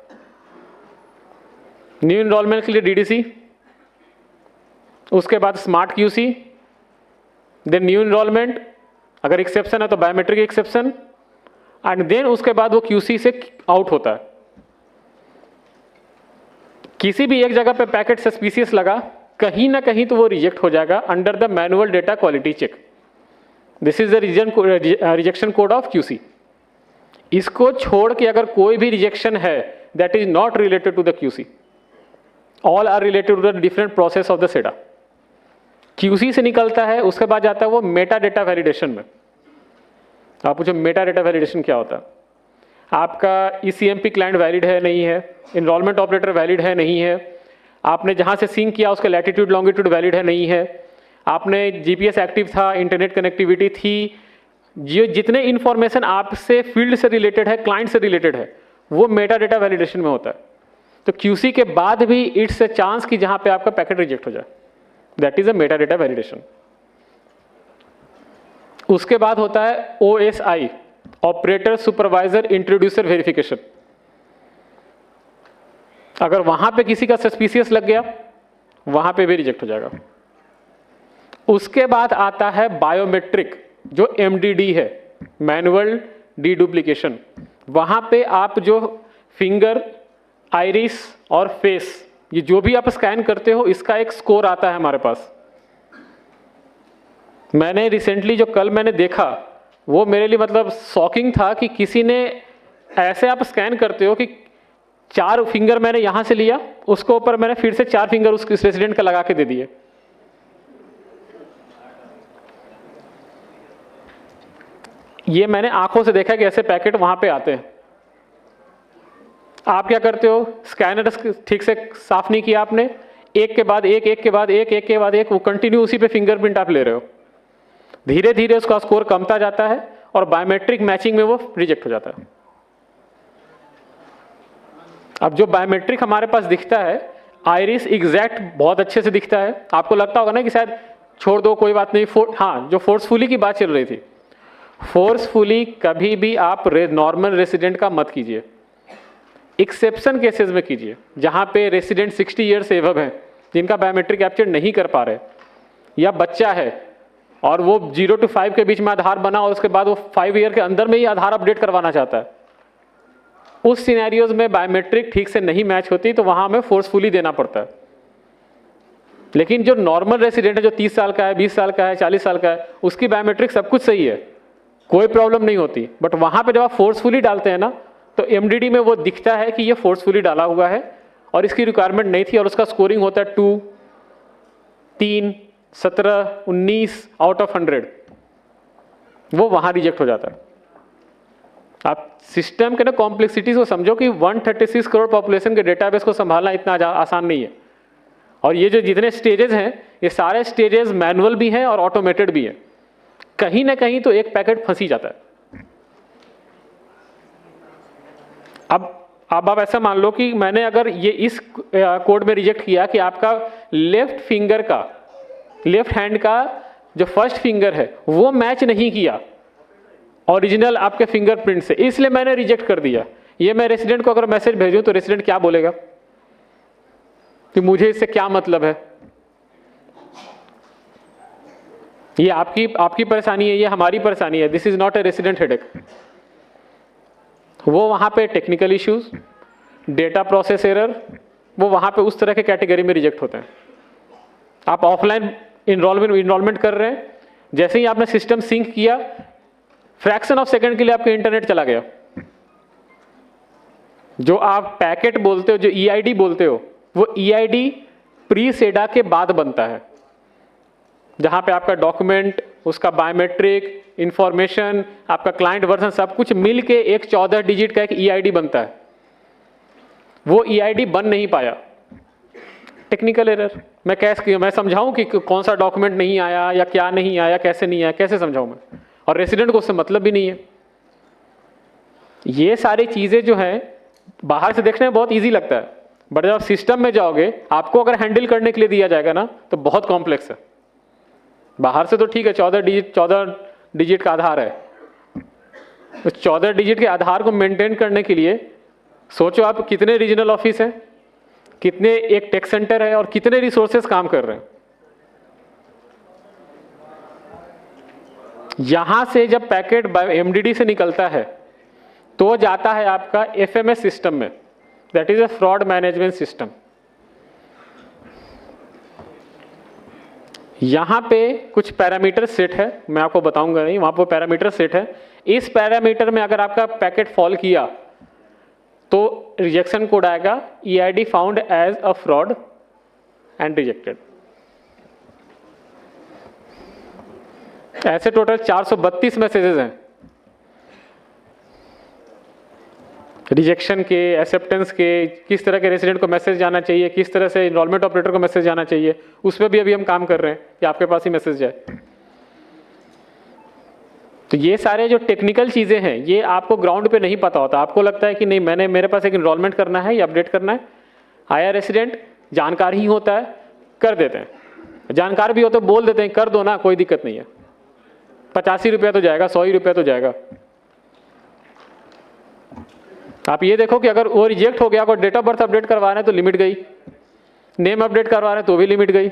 न्यू इनरोलमेंट के लिए डीडीसी, उसके बाद smart QC, then new enrolment, अगर एक्सेप्शन है तो बायोमेट्रिक एक्सेप्शन, एंड देन उसके बाद वो क्यूसी से आउट होता है। किसी भी एक जगह पे पैकेट सस्पिशियस लगा, कहीं ना कहीं तो वो रिजेक्ट हो जाएगा under the manual data quality check. This is the rejection code of QC. इसको छोड़ के अगर कोई भी रिजेक्शन है that is not related to the QC, all are related to the different process of the SEDA. QC से निकलता है, उसके बाद जाता है वो मेटा डेटा वैलिडेशन में। आप पूछो मेटा डेटा वैलिडेशन क्या होता है? आपका ईसीएमपी क्लाइंट वैलिड है नहीं है, इनरोलमेंट ऑपरेटर वैलिड है नहीं है, आपने जहाँ से सिंक किया उसका लैटिट्यूड लॉन्गिट्यूड वैलिड है नहीं है, आपने जीपीएस एक्टिव था, इंटरनेट कनेक्टिविटी थी, जो जितने इन्फॉर्मेशन आपसे फील्ड से रिलेटेड है, क्लाइंट से रिलेटेड है, वो मेटा डेटा वैलिडेशन में होता है। तो क्यूसी के बाद भी इट्स अ चांस कि जहाँ पे आपका पैकेट रिजेक्ट हो जाए, that is a Meta data validation. उसके बाद होता है OSI, operator supervisor introducer verification. अगर वहां पे किसी का सस्पिशियस लग गया, वहां पे भी रिजेक्ट हो जाएगा। उसके बाद आता है बायोमेट्रिक, जो एमडीडी है, मैनुअल डीडुप्लीकेशन। वहां पे आप जो फिंगर, आइरिस और फेस, ये जो भी आप स्कैन करते हो, इसका एक स्कोर आता है हमारे पास। मैंने रिसेंटली जो कल मैंने देखा, वो मेरे लिए मतलब शॉकिंग था कि किसी ने ऐसे आप स्कैन करते हो कि 4 फिंगर मैंने यहां से लिया, उसको ऊपर मैंने फिर से 4 फिंगर उस रेसिडेंट का लगा के दे दिए। ये मैंने आंखों से देखा कि ऐसे पैकेट वहां पे आते हैं। आप क्या करते हो, स्कैनर ठीक से साफ नहीं किया आपने, एक के बाद एक, एक के बाद एक, एक के बाद एक, वो कंटिन्यू उसी पे फिंगरप्रिंट आप ले रहे हो, धीरे धीरे उसका स्कोर कमता जाता है और बायोमेट्रिक मैचिंग में वो रिजेक्ट हो जाता है। अब जो बायोमेट्रिक हमारे पास दिखता है, आइरिस एग्जैक्ट बहुत अच्छे से दिखता है, आपको लगता होगा ना कि शायद छोड़ दो कोई बात नहीं, हाँ जो फोर्सफुली की बात चल रही थी, फोर्सफुली कभी भी आप नॉर्मल रेसिडेंट का मत कीजिए, एक्सेप्शन केसेस में कीजिए, जहां पे रेसिडेंट 60 ईयर से एबव हैं, जिनका बायोमेट्रिक कैप्चर नहीं कर पा रहे, या बच्चा है और वो 0 to 5 के बीच में आधार बना और उसके बाद वो 5 ईयर के अंदर में ही आधार अपडेट करवाना चाहता है, उस सिनेरियोज में बायोमेट्रिक ठीक से नहीं मैच होती, तो वहां हमें फोर्सफुली देना पड़ता है। लेकिन जो नॉर्मल रेसिडेंट है, जो 30 साल का है, 20 साल का है, 40 साल का है, उसकी बायोमेट्रिक सब कुछ सही है, कोई प्रॉब्लम नहीं होती, बट वहां पे जब आप फोर्सफुली डालते हैं ना, तो एमडीडी में वो दिखता है कि ये फोर्सफुली डाला हुआ है और इसकी रिक्वायरमेंट नहीं थी, और उसका स्कोरिंग होता है 2, 3, 17, 19 आउट ऑफ 100, वो वहां रिजेक्ट हो जाता है। आप सिस्टम के ना कॉम्प्लेक्सिटीज को समझो कि 136 करोड़ पॉपुलेशन के डेटाबेस को संभालना इतना आसान नहीं है, और ये जो जितने स्टेजेस हैं, ये सारे स्टेजेस मैनुअल भी हैं और ऑटोमेटेड भी हैं, कहीं ना कहीं तो एक पैकेट फंसी जाता है। अब आप ऐसा मान लो कि मैंने अगर ये इस कोड में रिजेक्ट किया कि आपका लेफ्ट फिंगर का, लेफ्ट हैंड का जो फर्स्ट फिंगर है वो मैच नहीं किया ओरिजिनल आपके फिंगरप्रिंट से, इसलिए मैंने रिजेक्ट कर दिया। ये मैं रेसिडेंट को अगर मैसेज भेजूं तो रेसिडेंट क्या बोलेगा कि मुझे इससे क्या मतलब है? ये आपकी परेशानी है, ये हमारी परेशानी है। This is not a resident headache. वो वहां पे technical issues, data process error, वो वहां पे उस तरह के कैटेगरी में रिजेक्ट होते हैं। आप ऑफलाइन इनरोलमेंट कर रहे हैं, जैसे ही आपने सिस्टम सिंक किया, फ्रैक्शन ऑफ सेकंड के लिए आपका इंटरनेट चला गया। जो आप पैकेट बोलते हो, जो ईआईडी बोलते हो, वो ईआईडी प्री सेडा के बाद बनता है, जहां पे आपका डॉक्यूमेंट, उसका बायोमेट्रिक इंफॉर्मेशन, आपका क्लाइंट वर्जन सब कुछ मिल के एक 14 डिजिट का एक ईआईडी बनता है। वो ईआईडी बन नहीं पाया, टेक्निकल एरर। मैं समझाऊं कि कौन सा डॉक्यूमेंट नहीं आया या क्या नहीं आया, कैसे नहीं आया, कैसे समझाऊं मैं? और रेसिडेंट को उससे मतलब भी नहीं है। ये सारी चीजें जो है बाहर से देखने में बहुत इजी लगता है, बट जब आप सिस्टम में जाओगे, आपको अगर हैंडल करने के लिए दिया जाएगा ना, तो बहुत कॉम्प्लेक्स है। बाहर से तो ठीक है, 14 डिजिट का आधार है, तो 14 डिजिट के आधार को मेंटेन करने के लिए सोचो आप कितने रीजनल ऑफिस हैं, कितने एक टेक सेंटर है और कितने रिसोर्सेस काम कर रहे हैं। यहां से जब पैकेट एमडीडी से निकलता है तो जाता है आपका एफएमएस सिस्टम में, that is a fraud management system. यहां पे कुछ पैरामीटर सेट है, मैं आपको बताऊंगा नहीं, वहां पर पैरामीटर सेट है। इस पैरामीटर में अगर आपका पैकेट फॉल किया तो रिजेक्शन कोड आएगा, EID found as a fraud and rejected. ऐसे टोटल 432 मैसेजेस हैं, रिजेक्शन के, एक्सेप्टेंस के, किस तरह के रेसिडेंट को मैसेज जाना चाहिए, किस तरह से इनरोलमेंट ऑपरेटर को मैसेज जाना चाहिए, उस पर भी अभी हम काम कर रहे हैं कि आपके पास ही मैसेज जाए। तो ये सारे जो टेक्निकल चीजें हैं, ये आपको ग्राउंड पे नहीं पता होता। आपको लगता है कि नहीं, मेरे पास एक इनरोलमेंट करना है या अपडेट करना है, आया रेसिडेंट, जानकार ही होता है, कर देते हैं। जानकार भी हो तो बोल देते हैं कर दो ना, कोई दिक्कत नहीं है, 85 रुपया तो जाएगा, 100 रुपया तो जाएगा। आप ये देखो कि अगर वो रिजेक्ट हो गया, अगर डेट ऑफ बर्थ अपडेट करवा रहे हैं तो लिमिट गई, नेम अपडेट करवा रहे हैं तो भी लिमिट गई।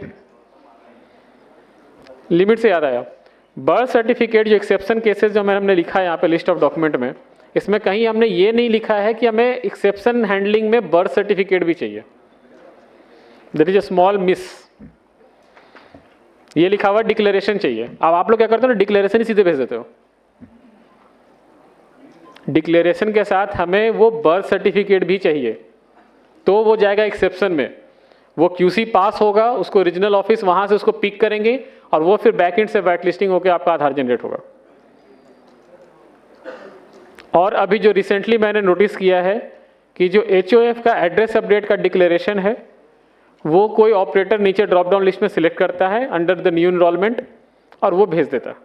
लिमिट से याद आया, बर्थ सर्टिफिकेट जो एक्सेप्शन केसेस जो हमने लिखा है यहाँ पे लिस्ट ऑफ डॉक्यूमेंट में, इसमें कहीं हमने ये नहीं लिखा है कि हमें एक्सेप्शन हैंडलिंग में बर्थ सर्टिफिकेट भी चाहिए। That is a small miss. ये लिखा हुआ डिक्लेरेशन चाहिए। अब आप लोग क्या करते हो ना, डिक्लेरेशन ही सीधे भेज देते हो। डिक्लेरेशन के साथ हमें वो बर्थ सर्टिफिकेट भी चाहिए, तो वो जाएगा एक्सेप्शन में, वो क्यूसी पास होगा, उसको रीजनल ऑफिस वहां से उसको पिक करेंगे और वो फिर बैकएंड से वाइट लिस्टिंग होकर आपका आधार जनरेट होगा। और अभी जो रिसेंटली मैंने नोटिस किया है कि जो HOF का एड्रेस अपडेट का डिक्लेरेशन है वो कोई ऑपरेटर नीचे ड्रॉप डाउन लिस्ट में सिलेक्ट करता है अंडर द न्यू इनरोलमेंट और वो भेज देता है।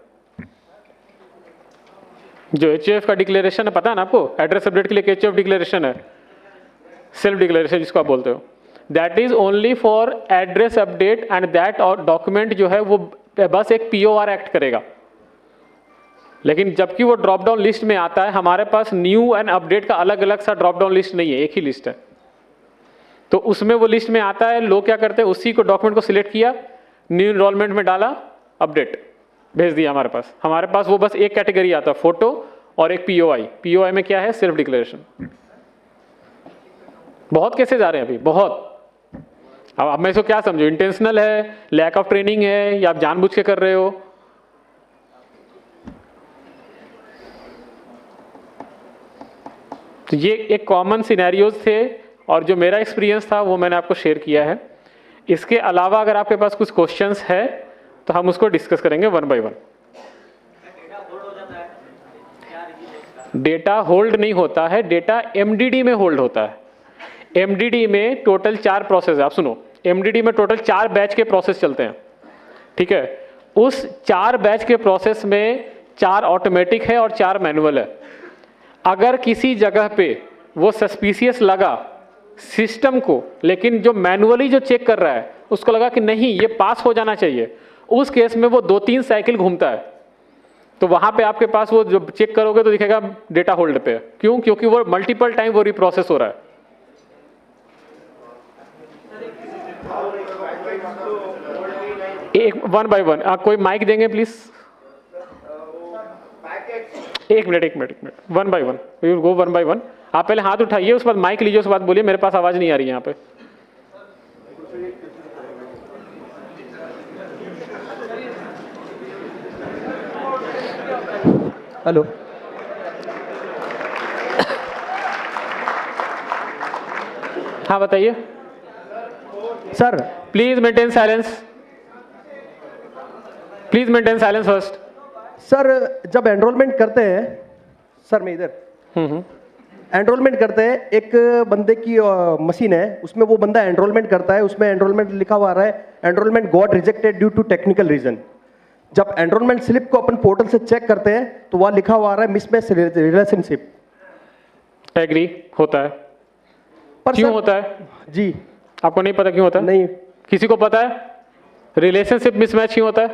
जो HOF का डिक्लेरेशन है, पता है ना आपको, एड्रेस अपडेट के लिए एक HOF डिक्लेरेशन है, सेल्फ डिक्लेरेशन जिसको आप बोलते हो, that is only for address update and that document जो है वो बस एक POR एक्ट करेगा। लेकिन जबकि वो ड्रॉप डाउन लिस्ट में आता है, हमारे पास न्यू एंड अपडेट का अलग अलग सा ड्रॉप डाउन लिस्ट नहीं है, एक ही लिस्ट है। तो उसमें वो लिस्ट में आता है, लोग क्या करते हैं, उसी को डॉक्यूमेंट को सिलेक्ट किया, न्यू इनरोलमेंट में डाला, अपडेट भेज दिया हमारे पास। हमारे पास वो बस एक कैटेगरी आता है, फोटो और एक POI में क्या है, सेल्फ डिक्लेरेशन। बहुत केसेस आ रहे हैं अभी, बहुत। अब मैं इसको क्या समझू, इंटेंशनल है, लैक ऑफ ट्रेनिंग है, या आप जानबूझ के कर रहे हो? तो ये एक कॉमन सिनेरियोज थे और जो मेरा एक्सपीरियंस था वो मैंने आपको शेयर किया है। इसके अलावा अगर आपके पास कुछ क्वेश्चंस है तो हम उसको डिस्कस करेंगे one by one. Data hold नहीं होता है, डेटा MDD में होल्ड होता है। MDD में टोटल 4 प्रोसेस है, आप सुनो, MDD में टोटल 4 बैच के प्रोसेस चलते हैं, ठीक है। उस 4 बैच के प्रोसेस में 4 ऑटोमेटिक है और 4 मैनुअल है। अगर किसी जगह पे वो सस्पिशियस लगा सिस्टम को, लेकिन जो मैनुअली जो चेक कर रहा है उसको लगा कि नहीं ये पास हो जाना चाहिए, उस केस में वो 2-3 साइकिल घूमता है। तो वहां पे आपके पास वो जो चेक करोगे तो दिखेगा डेटा होल्ड पे है। क्यों? क्योंकि वो मल्टीपल टाइम वो रिप्रोसेस हो रहा है। एक वन बाय वन, कोई माइक देंगे प्लीज? एक minute, one by one, we will go one by one. आप पहले हाथ उठाइए, उसके बाद माइक लीजिए, उसके बाद बोलिए। मेरे पास आवाज नहीं आ रही है यहाँ पे। हेलो हाँ बताइए sir. Please maintain silence, please maintain silence first. Sir जब एनरोलमेंट करते हैं, सर मैं इधर एनरोलमेंट करते हैं, एक बंदे की मशीन है, उसमें वो बंदा एनरोलमेंट करता है, उसमें एनरोलमेंट लिखा हुआ आ रहा है enrolment got rejected due to technical reason. जब एनरोलमेंट स्लिप को अपन पोर्टल से चेक करते हैं तो वहाँ लिखा हुआ आ रहा है मिसमैच रिलेशनशिप। एग्री होता है, पर क्यों होता है जी? आपको नहीं पता क्यों होता है? नहीं। किसी को पता है रिलेशनशिप मिसमैच क्यों होता है?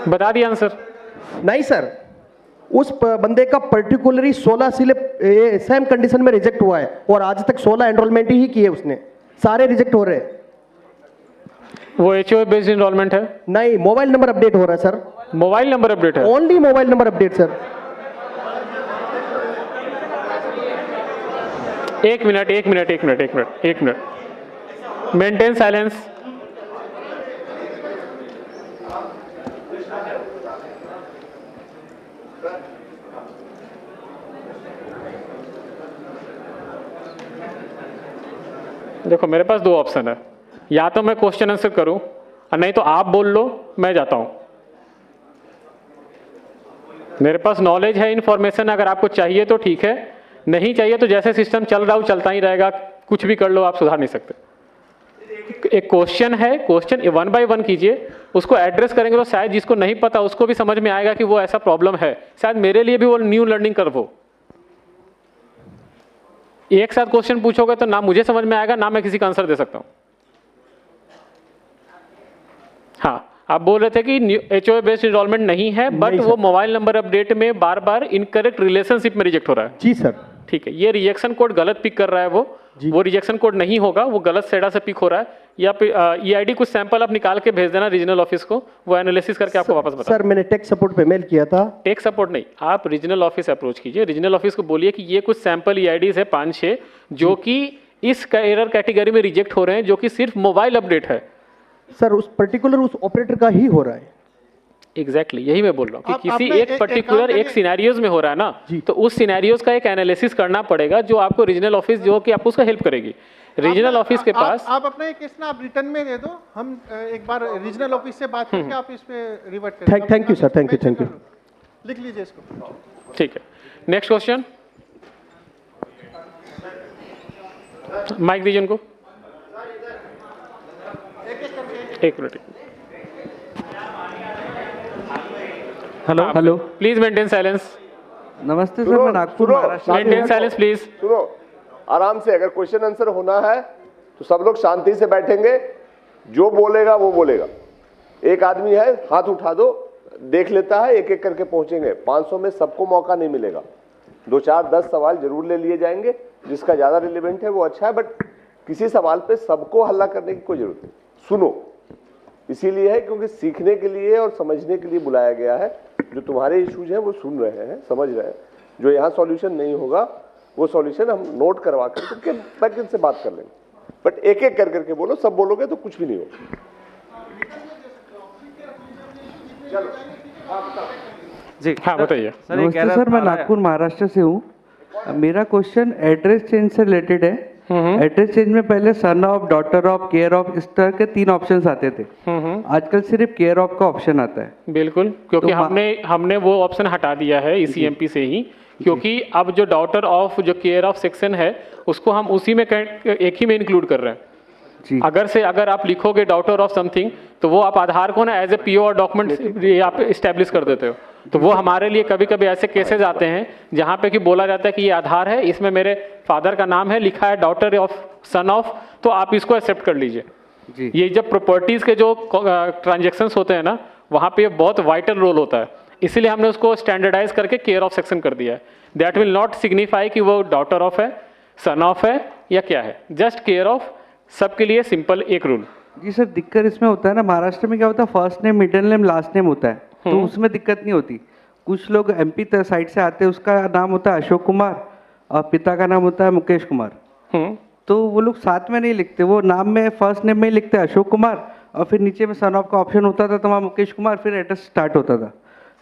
बता दिया आंसर। नहीं सर, उस बंदे का पर्टिकुलरली 16 स्लिप सेम कंडीशन में रिजेक्ट हुआ है और आज तक 16 एनरोलमेंट ही किए उसने, सारे रिजेक्ट हो रहे हैं। वो HOF बेस्ड एनरोलमेंट है? नहीं, मोबाइल नंबर अपडेट हो रहा है सर। मोबाइल नंबर अपडेट है? Only mobile number update sir. एक मिनट, मेंटेन साइलेंस। देखो मेरे पास 2 ऑप्शन है, या तो मैं क्वेश्चन आंसर करूं और नहीं तो आप बोल लो, मैं जाता हूं। मेरे पास नॉलेज है, इंफॉर्मेशन अगर आपको चाहिए तो ठीक है, नहीं चाहिए तो जैसे सिस्टम चल रहा हो चलता ही रहेगा, कुछ भी कर लो, आप सुधार नहीं सकते। एक क्वेश्चन है, क्वेश्चन 1 बाय 1 कीजिए, उसको एड्रेस करेंगे तो शायद जिसको नहीं पता उसको भी समझ में आएगा कि वो ऐसा प्रॉब्लम है, शायद मेरे लिए भी वो न्यू लर्निंग कर्व हो। एक साथ क्वेश्चन पूछोगे तो ना मुझे समझ में आएगा ना मैं किसी का आंसर दे सकता हूं। हाँ, आप बोल रहे थे कि HOF बेस्ड एनरोलमेंट नहीं है, बट वो मोबाइल नंबर अपडेट में बार बार इनकरेक्ट रिलेशनशिप में रिजेक्ट हो रहा है। जी सर। ठीक है, ये रिजेक्शन कोड गलत पिक कर रहा है, वो रिजेक्शन कोड नहीं होगा, वो गलत सेडा से पिक हो रहा है। या EID कुछ सैंपल आप निकाल के भेज देना रीजनल ऑफिस को, वो एनालिसिस करके आपको वापस बता। सर मैंने टेक सपोर्ट पे मेल किया था। टेक सपोर्ट नहीं, आप रीजनल ऑफिस अप्रोच कीजिए, रीजनल ऑफिस को बोलिए कि ये कुछ सैंपल EIDs है 5-6 जो कि इस एरर कैटेगरी में रिजेक्ट हो रहे हैं, जो कि सिर्फ मोबाइल अपडेट है। सर उस पर्टिकुलर उस ऑपरेटर का ही हो रहा है। एग्जैक्टली यही मैं बोल रहा हूँ कि किसी एक पर्टिकुलर एक सिनेरियोज में हो रहा है ना, तो उस सिनेरियोज का एक एनालिसिस करना पड़ेगा जो आपको रीजनल ऑफिस जो कि आपको उसका हेल्प करेगी। रीजनल ऑफिस के पास आप अपना एक केस ना आप रिटर्न में दे दो, हम एक बार रीजनल ऑफिस से बात करके आप इस पे रिवर्ट करें। Thank you sir, thank you. लिख लीजिए इसको। ठीक है, नेक्स्ट क्वेश्चन। माइक दीजिए उनको। एक minute. Hello hello please maintain silence. नमस्ते सर, मैं Nagpur Maharashtra. Maintain silence please. सुनो, आराम से, अगर क्वेश्चन आंसर होना है तो सब लोग शांति से बैठेंगे, जो बोलेगा वो बोलेगा। एक आदमी है, हाथ उठा दो, देख लेता है, एक एक करके पहुंचेंगे। 500 में सबको मौका नहीं मिलेगा, 2 4 10 सवाल जरूर ले लिए जाएंगे, जिसका ज्यादा रिलेवेंट है वो अच्छा है, बट किसी सवाल पे सबको हल्ला करने की कोई जरूरत नहीं। सुनो, इसीलिए है क्योंकि सीखने के लिए और समझने के लिए बुलाया गया है। जो तुम्हारे इश्यूज हैं वो सुन रहे हैं, समझ रहे हैं। जो यहाँ सॉल्यूशन नहीं होगा वो सॉल्यूशन हम नोट करवा करके बैक इनसे बात कर लेंगे, बट एक एक कर करके बोलो। सब बोलोगे तो कुछ भी नहीं होगा। जी हाँ बताइए। सर, नमस्ते सर, मैं नागपुर महाराष्ट्र से हूँ। मेरा क्वेश्चन एड्रेस चेंज से रिलेटेड है। एड्रेस चेंज में पहले son of, daughter of, care of, इस तरह के 3 ऑप्शंस आते थे। आजकल सिर्फ केयर ऑफ का ऑप्शन आता है। बिल्कुल, क्योंकि तो हमने वो ऑप्शन हटा दिया है ECMP से ही, क्योंकि अब जो डॉटर ऑफ, जो केयर ऑफ सेक्शन है, उसको हम उसी में एक ही में इंक्लूड कर रहे हैं जी। अगर आप लिखोगे डॉटर ऑफ समथिंग, तो वो आप आधार को ना एज ए PO और डॉक्यूमेंट आप इस्टेब्लिश कर देते हो। तो वो हमारे लिए कभी कभी ऐसे केसेस आते हैं जहाँ पे कि बोला जाता है कि ये आधार है, इसमें मेरे फादर का नाम है, लिखा है डॉटर ऑफ, सन ऑफ, तो आप इसको एक्सेप्ट कर लीजिए जी। ये जब प्रॉपर्टीज के जो ट्रांजेक्शंस होते हैं ना, वहाँ पे बहुत वाइटल रोल होता है, इसीलिए हमने उसको स्टैंडर्डाइज करके केयर ऑफ सेक्शन कर दिया है। दैट विल नॉट सिग्निफाई कि वो डॉटर ऑफ है, सन ऑफ है या क्या है, जस्ट केयर ऑफ, सबके लिए सिंपल एक रूल। जी सर, दिक्कत इसमें होता है ना, महाराष्ट्र में क्या होता है, first name, middle name, last name होता है, तो उसमें दिक्कत नहीं होती। कुछ लोग MP साइड से आते हैं, उसका नाम होता है अशोक कुमार और पिता का नाम होता है मुकेश कुमार, तो वो लोग साथ में नहीं लिखते, वो नाम में फर्स्ट नेम में ही लिखते हैं अशोक कुमार, और फिर नीचे में सन ऑफ का ऑप्शन होता था, तो वहाँ मुकेश कुमार, फिर एड्रेस स्टार्ट होता था।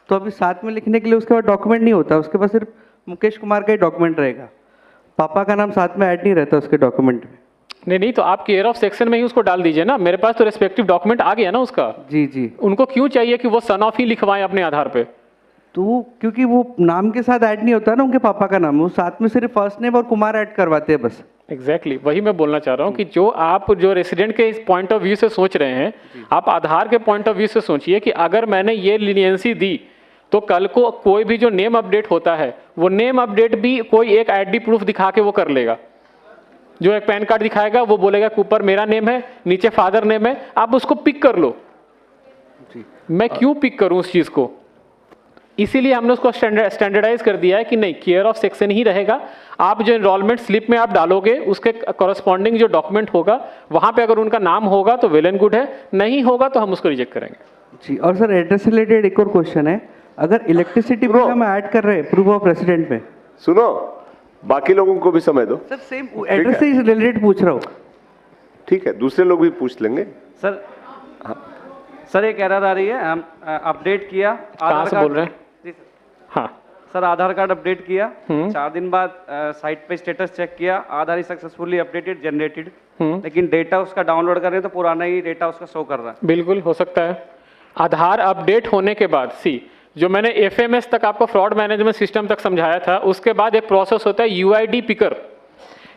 तो अभी साथ में लिखने के लिए उसके बाद डॉक्यूमेंट नहीं होता, उसके पास सिर्फ मुकेश कुमार का ही डॉक्यूमेंट रहेगा, पापा का नाम साथ में ऐड नहीं रहता उसके डॉक्यूमेंट में। नहीं, तो आप केयर ऑफ सेक्शन में ही उसको डाल दीजिए ना, मेरे पास तो रेस्पेक्टिव डॉक्यूमेंट आ गया ना उसका। जी जी। उनको क्यों चाहिए कि वो सन ऑफ ही लिखवाएं अपने आधार पे? तो क्योंकि वो नाम के साथ ऐड नहीं होता ना उनके पापा का नाम, वो साथ में सिर्फ फर्स्ट नेम और कुमार ऐड करवाते हैं बस। एग्जैक्टली वही मैं बोलना चाह रहा हूँ कि जो रेसिडेंट के पॉइंट ऑफ व्यू से सोच रहे हैं, आप आधार के पॉइंट ऑफ व्यू से सोचिए कि अगर मैंने ये लीनियंसी दी, तो कल को कोई भी जो नेम अपडेट होता है, वो नेम अपडेट भी कोई एक ID प्रूफ दिखा के वो कर लेगा। जो एक पैन कार्ड दिखाएगा, वो बोलेगा कि ऊपर मेरा नेम है, नीचे फादर नेम है, आप उसको पिक कर लो। मैं क्यों पिक करूं उस चीज को? इसीलिए हमने उसको स्टैंडर्डाइज कर दिया है कि नहीं, केयर ऑफ सेक्शन ही रहेगा। आप जो एनरोलमेंट स्लिप में आप डालोगे, उसके कॉरस्पॉन्डिंग जो डॉक्यूमेंट होगा, वहां पे अगर उनका नाम होगा तो वेल एंड गुड है, नहीं होगा तो हम उसको रिजेक्ट करेंगे। जी। और सर, एड्रेस से रिलेटेड एक और क्वेश्चन है, अगर इलेक्ट्रिसिटी बिल हम ऐड कर रहे हैं प्रूफ ऑफ रेसिडेंट में, सुनो, बाकी लोगों को भी समय दो। सर सेम एड्रेस से रिलेटेड पूछ रहा हूँ। ठीक है, दूसरे लोग भी पूछ लेंगे। सर सर एक एरर आ रही है, हम अपडेट किया कहाँ से बोल रहे हैं? जी सर। हाँ सर आधार कार्ड अपडेट किया, 4 दिन बाद साइट पे स्टेटस चेक किया, आधार सक्सेसफुली अपडेटेड जनरेटेड, लेकिन डेटा उसका डाउनलोड कर रहे हैं तो पुराना ही डेटा उसका शो कर रहा है। बिल्कुल हो सकता है। आधार अपडेट होने के बाद जो मैंने FMS तक आपको फ्रॉड मैनेजमेंट सिस्टम तक समझाया था, उसके बाद एक प्रोसेस होता है UID पिकर।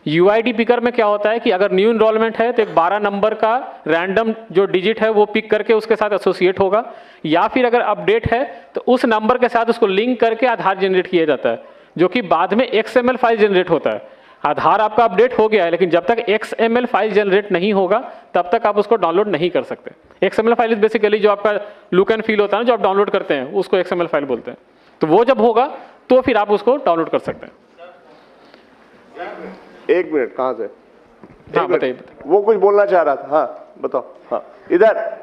UID पिकर में क्या होता है कि अगर न्यू इनरोलमेंट है तो एक 12 नंबर का रैंडम जो डिजिट है वो पिक करके उसके साथ एसोसिएट होगा, या फिर अगर अपडेट है तो उस नंबर के साथ उसको लिंक करके आधार जनरेट किया जाता है, जो कि बाद में XML फाइल जनरेट होता है। आधार आपका अपडेट हो गया है, लेकिन जब तक XML फाइल जनरेट नहीं होगा तब तक आप उसको डाउनलोड नहीं कर सकते। XML फाइल इज बेसिकली जो आपका लुक एंड फील होता है ना, जो आप डाउनलोड करते हैं, उसको XML फाइल बोलते हैं। तो वो जब होगा तो फिर आप उसको डाउनलोड कर सकते हैं। 1 मिनट, कहाँ से? हाँ बताइए। वो कुछ बोलना चाह रहा था। हाँ बताओ। हाँ इधर।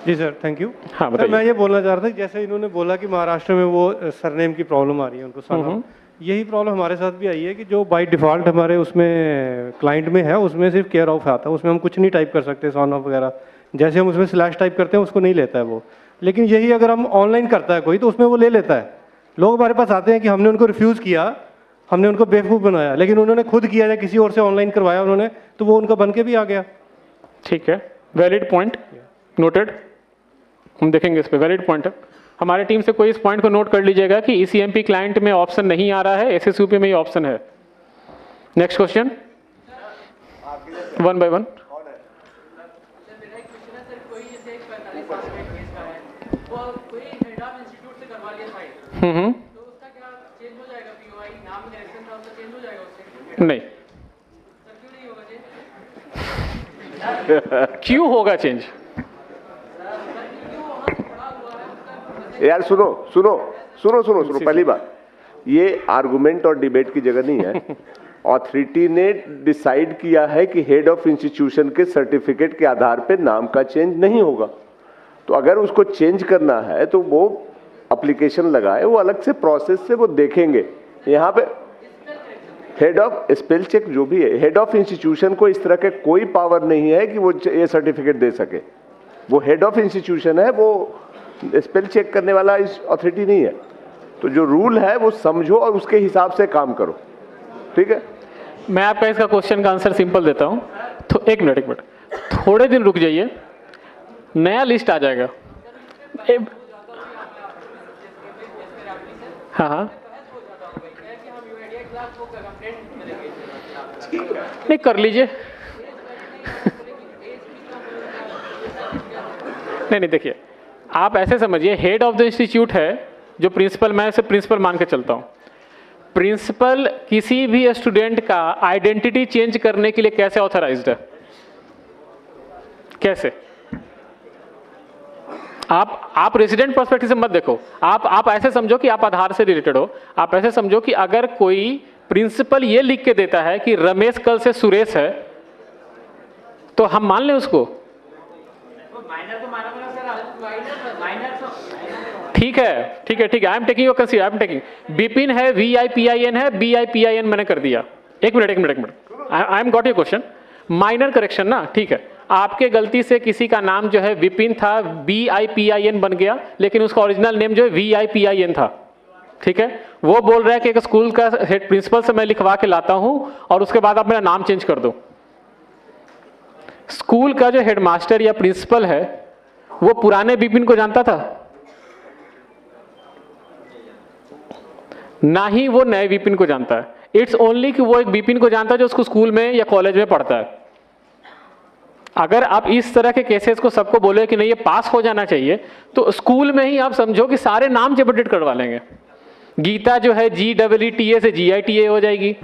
जी सर, थैंक यू। हाँ सर बताइए। मैं ये बोलना चाह रहा था, जैसे इन्होंने बोला कि महाराष्ट्र में वो सरनेम की प्रॉब्लम आ रही है उनको सारा, यही प्रॉब्लम हमारे साथ भी आई है कि जो बाय डिफ़ॉल्ट हमारे उसमें क्लाइंट में है, उसमें सिर्फ केयर ऑफ आता है, उसमें हम कुछ नहीं टाइप कर सकते, सन ऑफ वगैरह। जैसे हम उसमें स्लैश टाइप करते हैं उसको नहीं लेता है वो, लेकिन यही अगर हम ऑनलाइन करता है कोई तो उसमें वो ले लेता है। लोग हमारे पास आते हैं कि हमने उनको रिफ्यूज़ किया, हमने उनको बेवकूफ़ बनाया, लेकिन उन्होंने खुद किया या किसी और से ऑनलाइन करवाया उन्होंने, तो वो उनका बन के भी आ गया। ठीक है, वैलिड पॉइंट, नोटेड। हम देखेंगे इस पे, वैलिड पॉइंट है। हमारे टीम से कोई इस पॉइंट को नोट कर लीजिएगा कि ECMP क्लाइंट में ऑप्शन नहीं आ रहा है, SSUP में ही ऑप्शन है। Next question, 1 by 1। नहीं, क्यों होगा चेंज? यार सुनो सुनो सुनो सुनो सुनो, पहली बात, ये आर्गुमेंट और डिबेट की जगह नहीं है। ऑथोरिटी ने डिसाइड किया है कि हेड ऑफ इंस्टीट्यूशन के सर्टिफिकेट के आधार पे नाम का चेंज नहीं होगा। तो अगर उसको चेंज करना है तो वो एप्लीकेशन लगाए, वो अलग से प्रोसेस से वो देखेंगे। यहाँ पे हेड ऑफ स्पेल चेक जो भी है, हेड ऑफ इंस्टीट्यूशन को इस तरह के कोई पावर नहीं है कि वो ये सर्टिफिकेट दे सके। वो हेड ऑफ इंस्टीट्यूशन है, वो स्पेल चेक करने वाला इस अथॉरिटी नहीं है। तो जो रूल है वो समझो और उसके हिसाब से काम करो, ठीक है। मैं आपका इसका क्वेश्चन का आंसर सिंपल देता हूँ। तो एक मिनट, थोड़े दिन रुक जाइए, नया लिस्ट आ जाएगा। हाँ हाँ, नहीं कर लीजिए। नहीं देखिए, आप ऐसे समझिए, हेड ऑफ द इंस्टीट्यूट है जो प्रिंसिपल, मैं इसे प्रिंसिपल मान के चलता हूँ। प्रिंसिपल किसी भी स्टूडेंट का आइडेंटिटी चेंज करने के लिए कैसे ऑथराइज्ड है? कैसे? आप रेजिडेंट पर्सपेक्टिव से मत देखो। आप ऐसे समझो कि आप आधार से रिलेटेड हो। आप ऐसे समझो कि अगर कोई प्रिंसिपल ये लिख के देता है कि रमेश कल से सुरेश है, तो हम मान लें उसको? ठीक है, I am taking your consider, I am taking. Bipin है, VIPIN है, BIPIN मैंने कर दिया। एक minute, I am got your question. Minor correction ना, ठीक है। आपके गलती से किसी का नाम जो है विपिन था, BIPIN बन गया, लेकिन उसका ओरिजिनल नेम जो है VIPIN था, ठीक है। वो बोल रहा है कि एक स्कूल का हेड प्रिंसिपल से मैं लिखवा के लाता हूं और उसके बाद आप मेरा नाम चेंज कर दो। स्कूल का जो हेडमास्टर या प्रिंसिपल है वो पुराने विपिन को जानता था? ना ही वो नए विपिन को जानता है। इट्स ओनली कि वो एक विपिन को जानता है जो उसको स्कूल में या कॉलेज में पढ़ता है। अगर आप इस तरह के केसेस को सबको बोले कि नहीं ये पास हो जाना चाहिए, तो स्कूल में ही आप समझो कि सारे नाम जब अपडेट करवा लेंगे। गीता जो है GEETA से GITA हो जाएगी।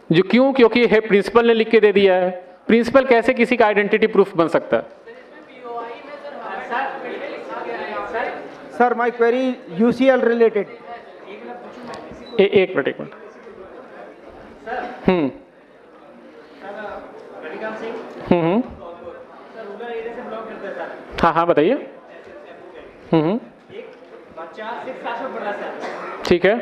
जो क्यों? क्योंकि है प्रिंसिपल ने लिख के दे दिया है। प्रिंसिपल कैसे किसी का आइडेंटिटी प्रूफ बन सकता है? Sir my query UCL related. एक मिनट। हाँ बताइए। ठीक है।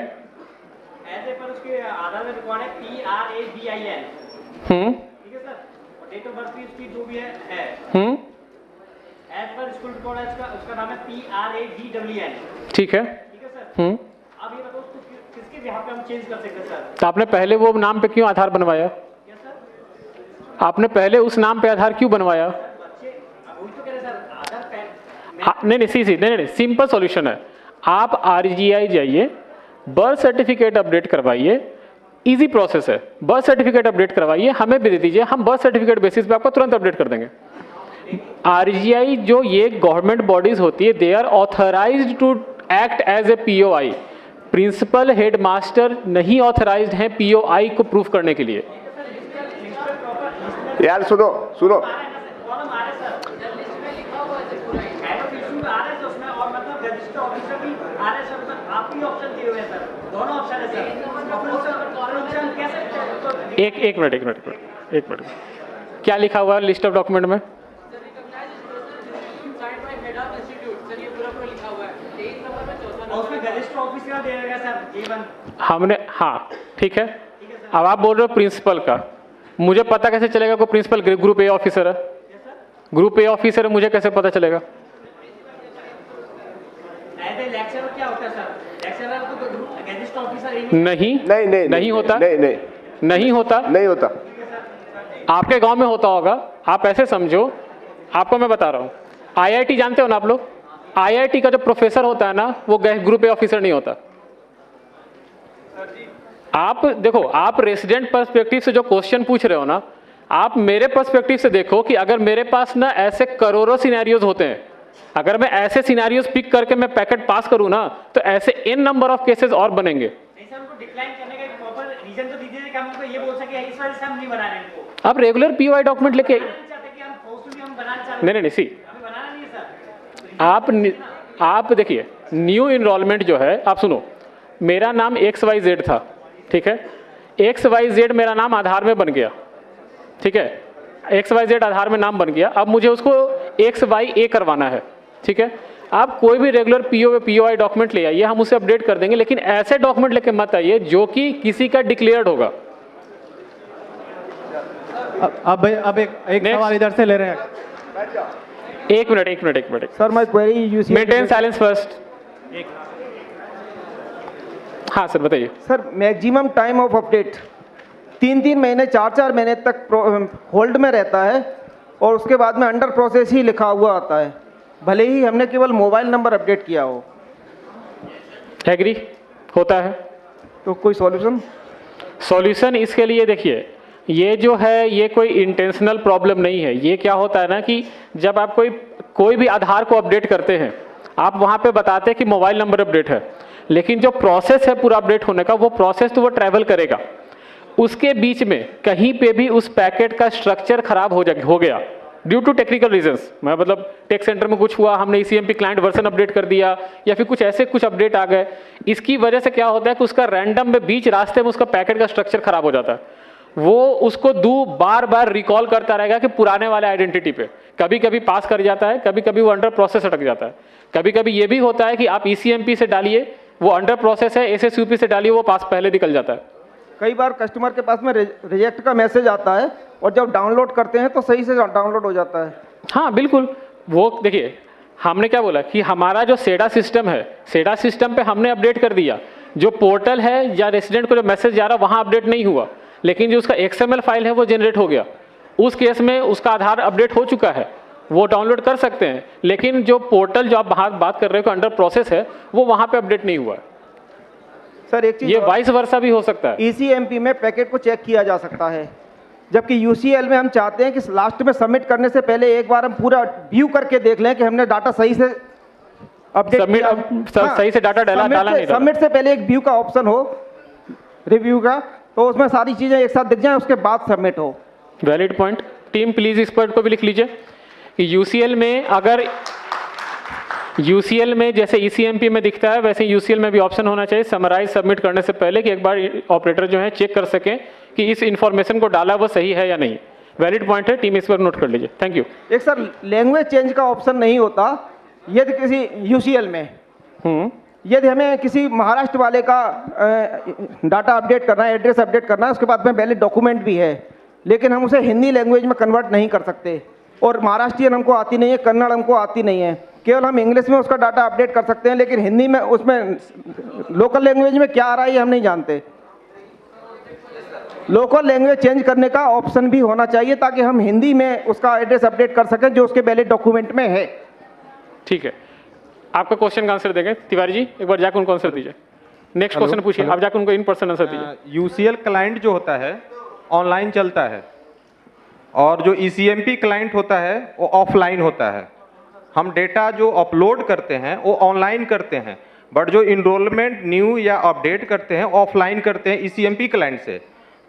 ऐसे पर उसके आधार में रिकॉर्ड है PRABIN। ठीक है सर, डेट ऑफ बर्थ भी उसकी जो भी है। एज पर स्कूल रिकॉर्ड है उसका नाम है PRADWN। ठीक है सर। अब ये बताओ उसको किसके यहाँ पे हम चेंज कर सकते हैं सर? तो आपने पहले वो नाम पे क्यों आधार बनवाया? क्या सर? आपने पहले उस नाम पे आधार क्यों बनवाया? वही तो कह रहे सर, आधार नहीं, सिंपल सॉल्यूशन है। आप RGI जाइए, बर्थ सर्टिफिकेट अपडेट करवाइए, इजी प्रोसेस है। बर्थ सर्टिफिकेट अपडेट करवाइए, हमें भी दे दीजिए, हम बर्थ सर्टिफिकेट बेसिस पे आपको तुरंत अपडेट कर देंगे। RGI जो ये गवर्नमेंट बॉडीज होती है, they are authorised to act as a POI। Principal headmaster नहीं ऑथराइज्ड हैं POI को प्रूफ करने के लिए। यार सुनो, एक मिनट, क्या लिखा हुआ है लिस्ट ऑफ डॉक्यूमेंट में? हमने, हाँ ठीक है। अब आप बोल रहे हो प्रिंसिपल का, मुझे पता कैसे चलेगा कोई प्रिंसिपल ग्रुप A ऑफिसर है? ग्रुप A ऑफिसर है, मुझे कैसे पता चलेगा? क्या होता है सर? लेक्चरर तो गेजिस्ट ऑफिसर नहीं होता। नहीं होता। आपके गांव में होता होगा, आप ऐसे समझो, आपको मैं बता रहा हूँ, आईआईटी जानते हो ना आप लोग, आईआईटी का जो प्रोफेसर होता है ना, वो ग्रुप ए ऑफिसर नहीं होता। आप देखो, आप रेसिडेंट पर्सपेक्टिव से जो क्वेश्चन पूछ रहे हो ना, आप मेरे पर्सपेक्टिव से देखो कि अगर मेरे पास ना ऐसे करोड़ों सिनेरियोज होते हैं, अगर मैं ऐसे सिनेरियोज पिक करके मैं पैकेट पास करूं ना, तो ऐसे इन नंबर ऑफ केसेस और बनेंगे। सर उनको डिक्लाइन करने का एक प्रॉपर रीजन तो दीजिए कि हम उनको ये बोल सके इस वजह से हम नहीं बना रहे इनको। आप रेगुलर पीओआई डॉक्यूमेंट लेके चाहते कि हम फोर्सफुली हम बनाना चाहते हैं। नहीं, सी हमें बनाना नहीं है सर। आप देखिए, न्यू इनरोलमेंट जो है, आप सुनो, मेरा नाम XYZ था, ठीक है, XYZ मेरा नाम आधार में बन गया, ठीक है, XYZ आधार में नाम बन गया, अब मुझे उसको XYA करवाना है, ठीक है। आप कोई भी रेगुलर पीओआई डॉक्यूमेंट ले आइए, हम उसे अपडेट कर देंगे, लेकिन ऐसे डॉक्यूमेंट लेके मत आइए जो कि किसी का डिक्लेयर्ड होगा। अब एक सवाल इधर से ले रहे हैं। एक minute sir my query UC maintain silence first. हाँ सर बताइए। Sir maximum time of update 3 महीने 4 महीने तक होल्ड में रहता है और उसके बाद में अंडर प्रोसेस ही लिखा हुआ आता है, भले ही हमने केवल मोबाइल नंबर अपडेट किया हो। एग्री होता है। तो कोई सॉल्यूशन इसके लिए देखिए, ये जो है ये कोई इंटेंशनल प्रॉब्लम नहीं है। ये क्या होता है ना कि जब आप कोई भी आधार को अपडेट करते हैं, आप वहाँ पे बताते हैं कि मोबाइल नंबर अपडेट है, लेकिन जो प्रोसेस है पूरा अपडेट होने का, वो प्रोसेस तो वो ट्रैवल करेगा, उसके बीच में कहीं पे भी उस पैकेट का स्ट्रक्चर खराब हो गया ड्यू टू टेक्निकल रीजंस, मैं मतलब टेक सेंटर में कुछ हुआ, हमने ECMP क्लाइंट वर्जन अपडेट कर दिया, या फिर कुछ ऐसे कुछ अपडेट आ गए, इसकी वजह से क्या होता है कि उसका रैंडम में बीच रास्ते में उसका पैकेट का स्ट्रक्चर खराब हो जाता है। वो उसको बार बार रिकॉल करता रहेगा कि पुराने वाले आइडेंटिटी पे, कभी कभी पास कर जाता है, कभी कभी वो अंडर प्रोसेस अटक जाता है, कभी कभी ये भी होता है कि आप ECMP से डालिए, वो अंडर प्रोसेस है, SSUP से डालिए, वो पास पहले निकल जाता है। कई बार कस्टमर के पास में रिजेक्ट का मैसेज आता है और जब डाउनलोड करते हैं तो सही से डाउनलोड हो जाता है। हाँ बिल्कुल, वो देखिए हमने क्या बोला कि हमारा जो सेडा सिस्टम है, सेडा सिस्टम पे हमने अपडेट कर दिया, जो पोर्टल है या रेसिडेंट को जो मैसेज जा रहा है वहाँ अपडेट नहीं हुआ, लेकिन जो उसका XML फाइल है वो जनरेट हो गया, उस केस में उसका आधार अपडेट हो चुका है, वो डाउनलोड कर सकते हैं, लेकिन जो पोर्टल जो आप बात कर रहे हो अंडर प्रोसेस है, वो वहाँ पे अपडेट नहीं हुआ है। सर एक चीज, ये वाइस वर्सा भी हो सकता है। ECMP में पैकेट को चेक किया जा सकता है, जबकि UCL में हम चाहते हैं कि लास्ट में सबमिट करने से पहले एक बार हम पूरा व्यू करके देख लें कि हमने डाटा सही से अपडेट सही से डाटा डाला नहीं डाला। सबमिट से पहले एक व्यू का ऑप्शन हो, रिव्यू का, तो उसमें सारी चीजें एक साथ दिख जाएं, उसके बाद सबमिट हो। Valid point. टीम प्लीज इस पॉइंट को भी लिख लीजिए कि UCL में अगर UCL में जैसे ECMP में दिखता है, वैसे UCL में भी ऑप्शन होना चाहिए समराइज सबमिट करने से पहले, कि एक बार ऑपरेटर जो है चेक कर सकें कि इस इंफॉर्मेशन को डाला वो सही है या नहीं। वैलिड पॉइंट है, टीम इस पर नोट कर लीजिए। Thank you. एक सर लैंग्वेज चेंज का ऑप्शन नहीं होता यदि किसी UCL में यदि हमें किसी महाराष्ट्र वाले का डाटा अपडेट करना है, एड्रेस अपडेट करना है, उसके बाद में वैलिड डॉक्यूमेंट भी है, लेकिन हम उसे हिंदी लैंग्वेज में कन्वर्ट नहीं कर सकते, और महाराष्ट्रियन हमको आती नहीं है, कन्नड़ हमको आती नहीं है, केवल हम इंग्लिश में उसका डाटा अपडेट कर सकते हैं, लेकिन हिंदी में उसमें लोकल लैंग्वेज में क्या आ रहा है ये हम नहीं जानते। लोकल लैंग्वेज चेंज करने का ऑप्शन भी होना चाहिए ताकि हम हिंदी में उसका एड्रेस अपडेट कर सकें जो उसके वैलिड डॉक्यूमेंट में है। ठीक है, आपका क्वेश्चन का आंसर देंगे तिवारी जी, एक बार जाकर उनको आंसर दीजिए। नेक्स्ट क्वेश्चन पूछिए, आप जाकर उनको इन पर्सन आंसर दीजिए। UCL क्लाइंट जो होता है ऑनलाइन चलता है, और जो ECMP क्लाइंट होता है वो ऑफलाइन होता है। हम डेटा जो अपलोड करते हैं वो ऑनलाइन करते हैं, बट जो इनरोलमेंट न्यू या अपडेट करते हैं ऑफलाइन करते हैं ECMP क्लाइंट से।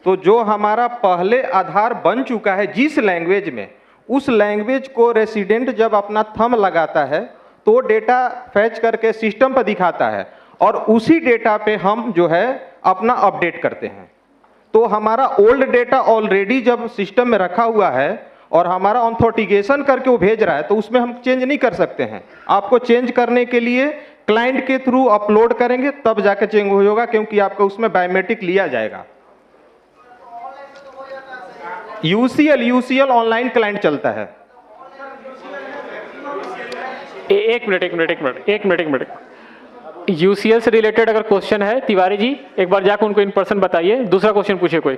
तो जो हमारा पहले आधार बन चुका है जिस लैंग्वेज में, उस लैंग्वेज को रेसिडेंट जब अपना थंब लगाता है तो डेटा फैच करके सिस्टम पर दिखाता है, और उसी डेटा पे हम जो है अपना अपडेट करते हैं। तो हमारा ओल्ड डेटा ऑलरेडी जब सिस्टम में रखा हुआ है और हमारा ऑथेंटिकेशन करके वो भेज रहा है, तो उसमें हम चेंज नहीं कर सकते हैं। आपको चेंज करने के लिए क्लाइंट के थ्रू अपलोड करेंगे तब जाके चेंज होगा, क्योंकि आपका उसमें बायोमेट्रिक लिया जाएगा। UCL ऑनलाइन क्लाइंट चलता है। एक मिनट। UCL से रिलेटेड अगर क्वेश्चन है तिवारी जी, एक बार जाकर उनको इन पर्सन बताइए। दूसरा क्वेश्चन पूछिए कोई।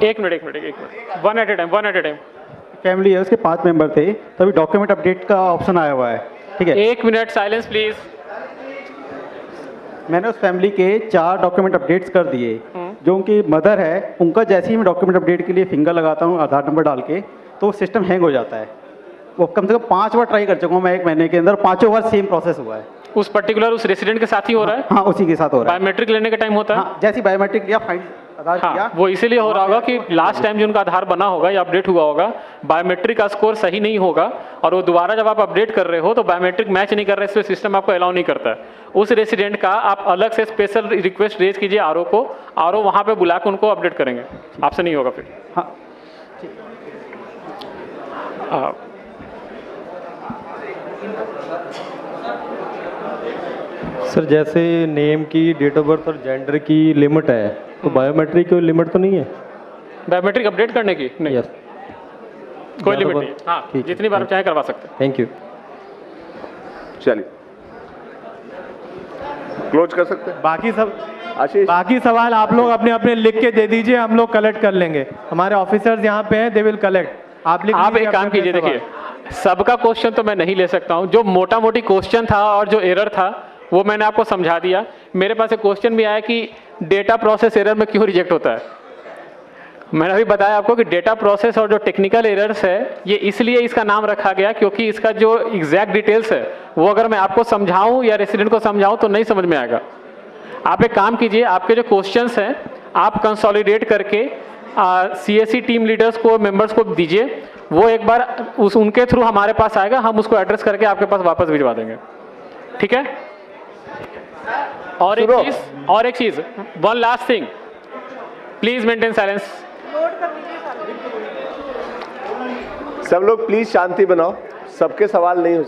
एक minute, one at a time. Family है, उसके 5 मेंबर थे, तभी डॉक्यूमेंट अपडेट का ऑप्शन आया हुआ है, ठीक है। 1 मिनट साइलेंस प्लीज। मैंने उस फैमिली के 4 डॉक्यूमेंट अपडेट्स कर दिए। जो उनकी मदर है, उनका जैसे ही मैं डॉक्यूमेंट अपडेट के लिए फिंगर लगाता हूँ आधार नंबर डाल के, तो सिस्टम हैंग हो जाता है। वो कम से कम 5 बार ट्राई कर चुका हूँ मैं 1 महीने के अंदर, 5 बार सेम प्रोसेस हुआ है। उस पर्टिकुलर उस रेसिडेंट के साथ ही हो रहा है? हाँ, उसी के साथ हो रहा है। बायोमेट्रिक लेने का टाइम होता है? हाँ, जैसे बायोमेट्रिक लिया, फाइल आधार किया। हाँ, वो इसीलिए हो रहा होगा कि लास्ट टाइम जो उनका आधार बना होगा या अपडेट हुआ होगा, बायोमेट्रिक का स्कोर सही नहीं होगा, और वो दोबारा जब आप अपडेट कर रहे हो तो बायोमेट्रिक मैच नहीं कर रहे, इसलिए सिस्टम आपको अलाउ नहीं करता है। उस रेसिडेंट का आप अलग से स्पेशल रिक्वेस्ट रेज कीजिए आरओ को, आरओ वहाँ पे बुला के उनको अपडेट करेंगे, आपसे नहीं होगा फिर। हाँ, सर जैसे नेम की, डेट ऑफ बर्थ और जेंडर की लिमिट है, तो बायोमेट्रिक की लिमिट तो नहीं है? बायोमेट्रिक अपडेट करने की नहीं, यस, कोई लिमिट नहीं। हाँ, जितनी बार चाहे करवा सकते हैं। Thank you. चलिए क्लोज कर सकते हैं। बाकी सब आशीष, बाकी सवाल आप लोग अपने अपने लिख के दे दीजिए, हम लोग कलेक्ट कर लेंगे। हमारे ऑफिसर्स यहाँ पे हैं, दे विल कलेक्ट। आप एक काम कीजिए, देखिए सबका क्वेश्चन तो मैं नहीं ले सकता हूँ, जो मोटा मोटी क्वेश्चन था और जो एरर था वो मैंने आपको समझा दिया। मेरे पास एक क्वेश्चन भी आया कि डेटा प्रोसेस एरर में क्यों रिजेक्ट होता है। मैंने अभी बताया आपको कि डेटा प्रोसेस और जो टेक्निकल एरर्स है, ये इसलिए इसका नाम रखा गया क्योंकि इसका जो एग्जैक्ट डिटेल्स है वो अगर मैं आपको समझाऊं या रेसिडेंट को समझाऊं तो नहीं समझ में आएगा। आप एक काम कीजिए, आपके जो क्वेश्चंस हैं आप कंसोलिडेट करके CSE टीम लीडर्स को, मेंबर्स को दीजिए, वो एक बार उनके थ्रू हमारे पास आएगा, हम उसको एड्रेस करके आपके पास वापस भिजवा देंगे, ठीक है। और एक चीज, one last thing, please maintain silence. सब लोग प्लीज शांति बनाओ, सबके सवाल नहीं हो सकते।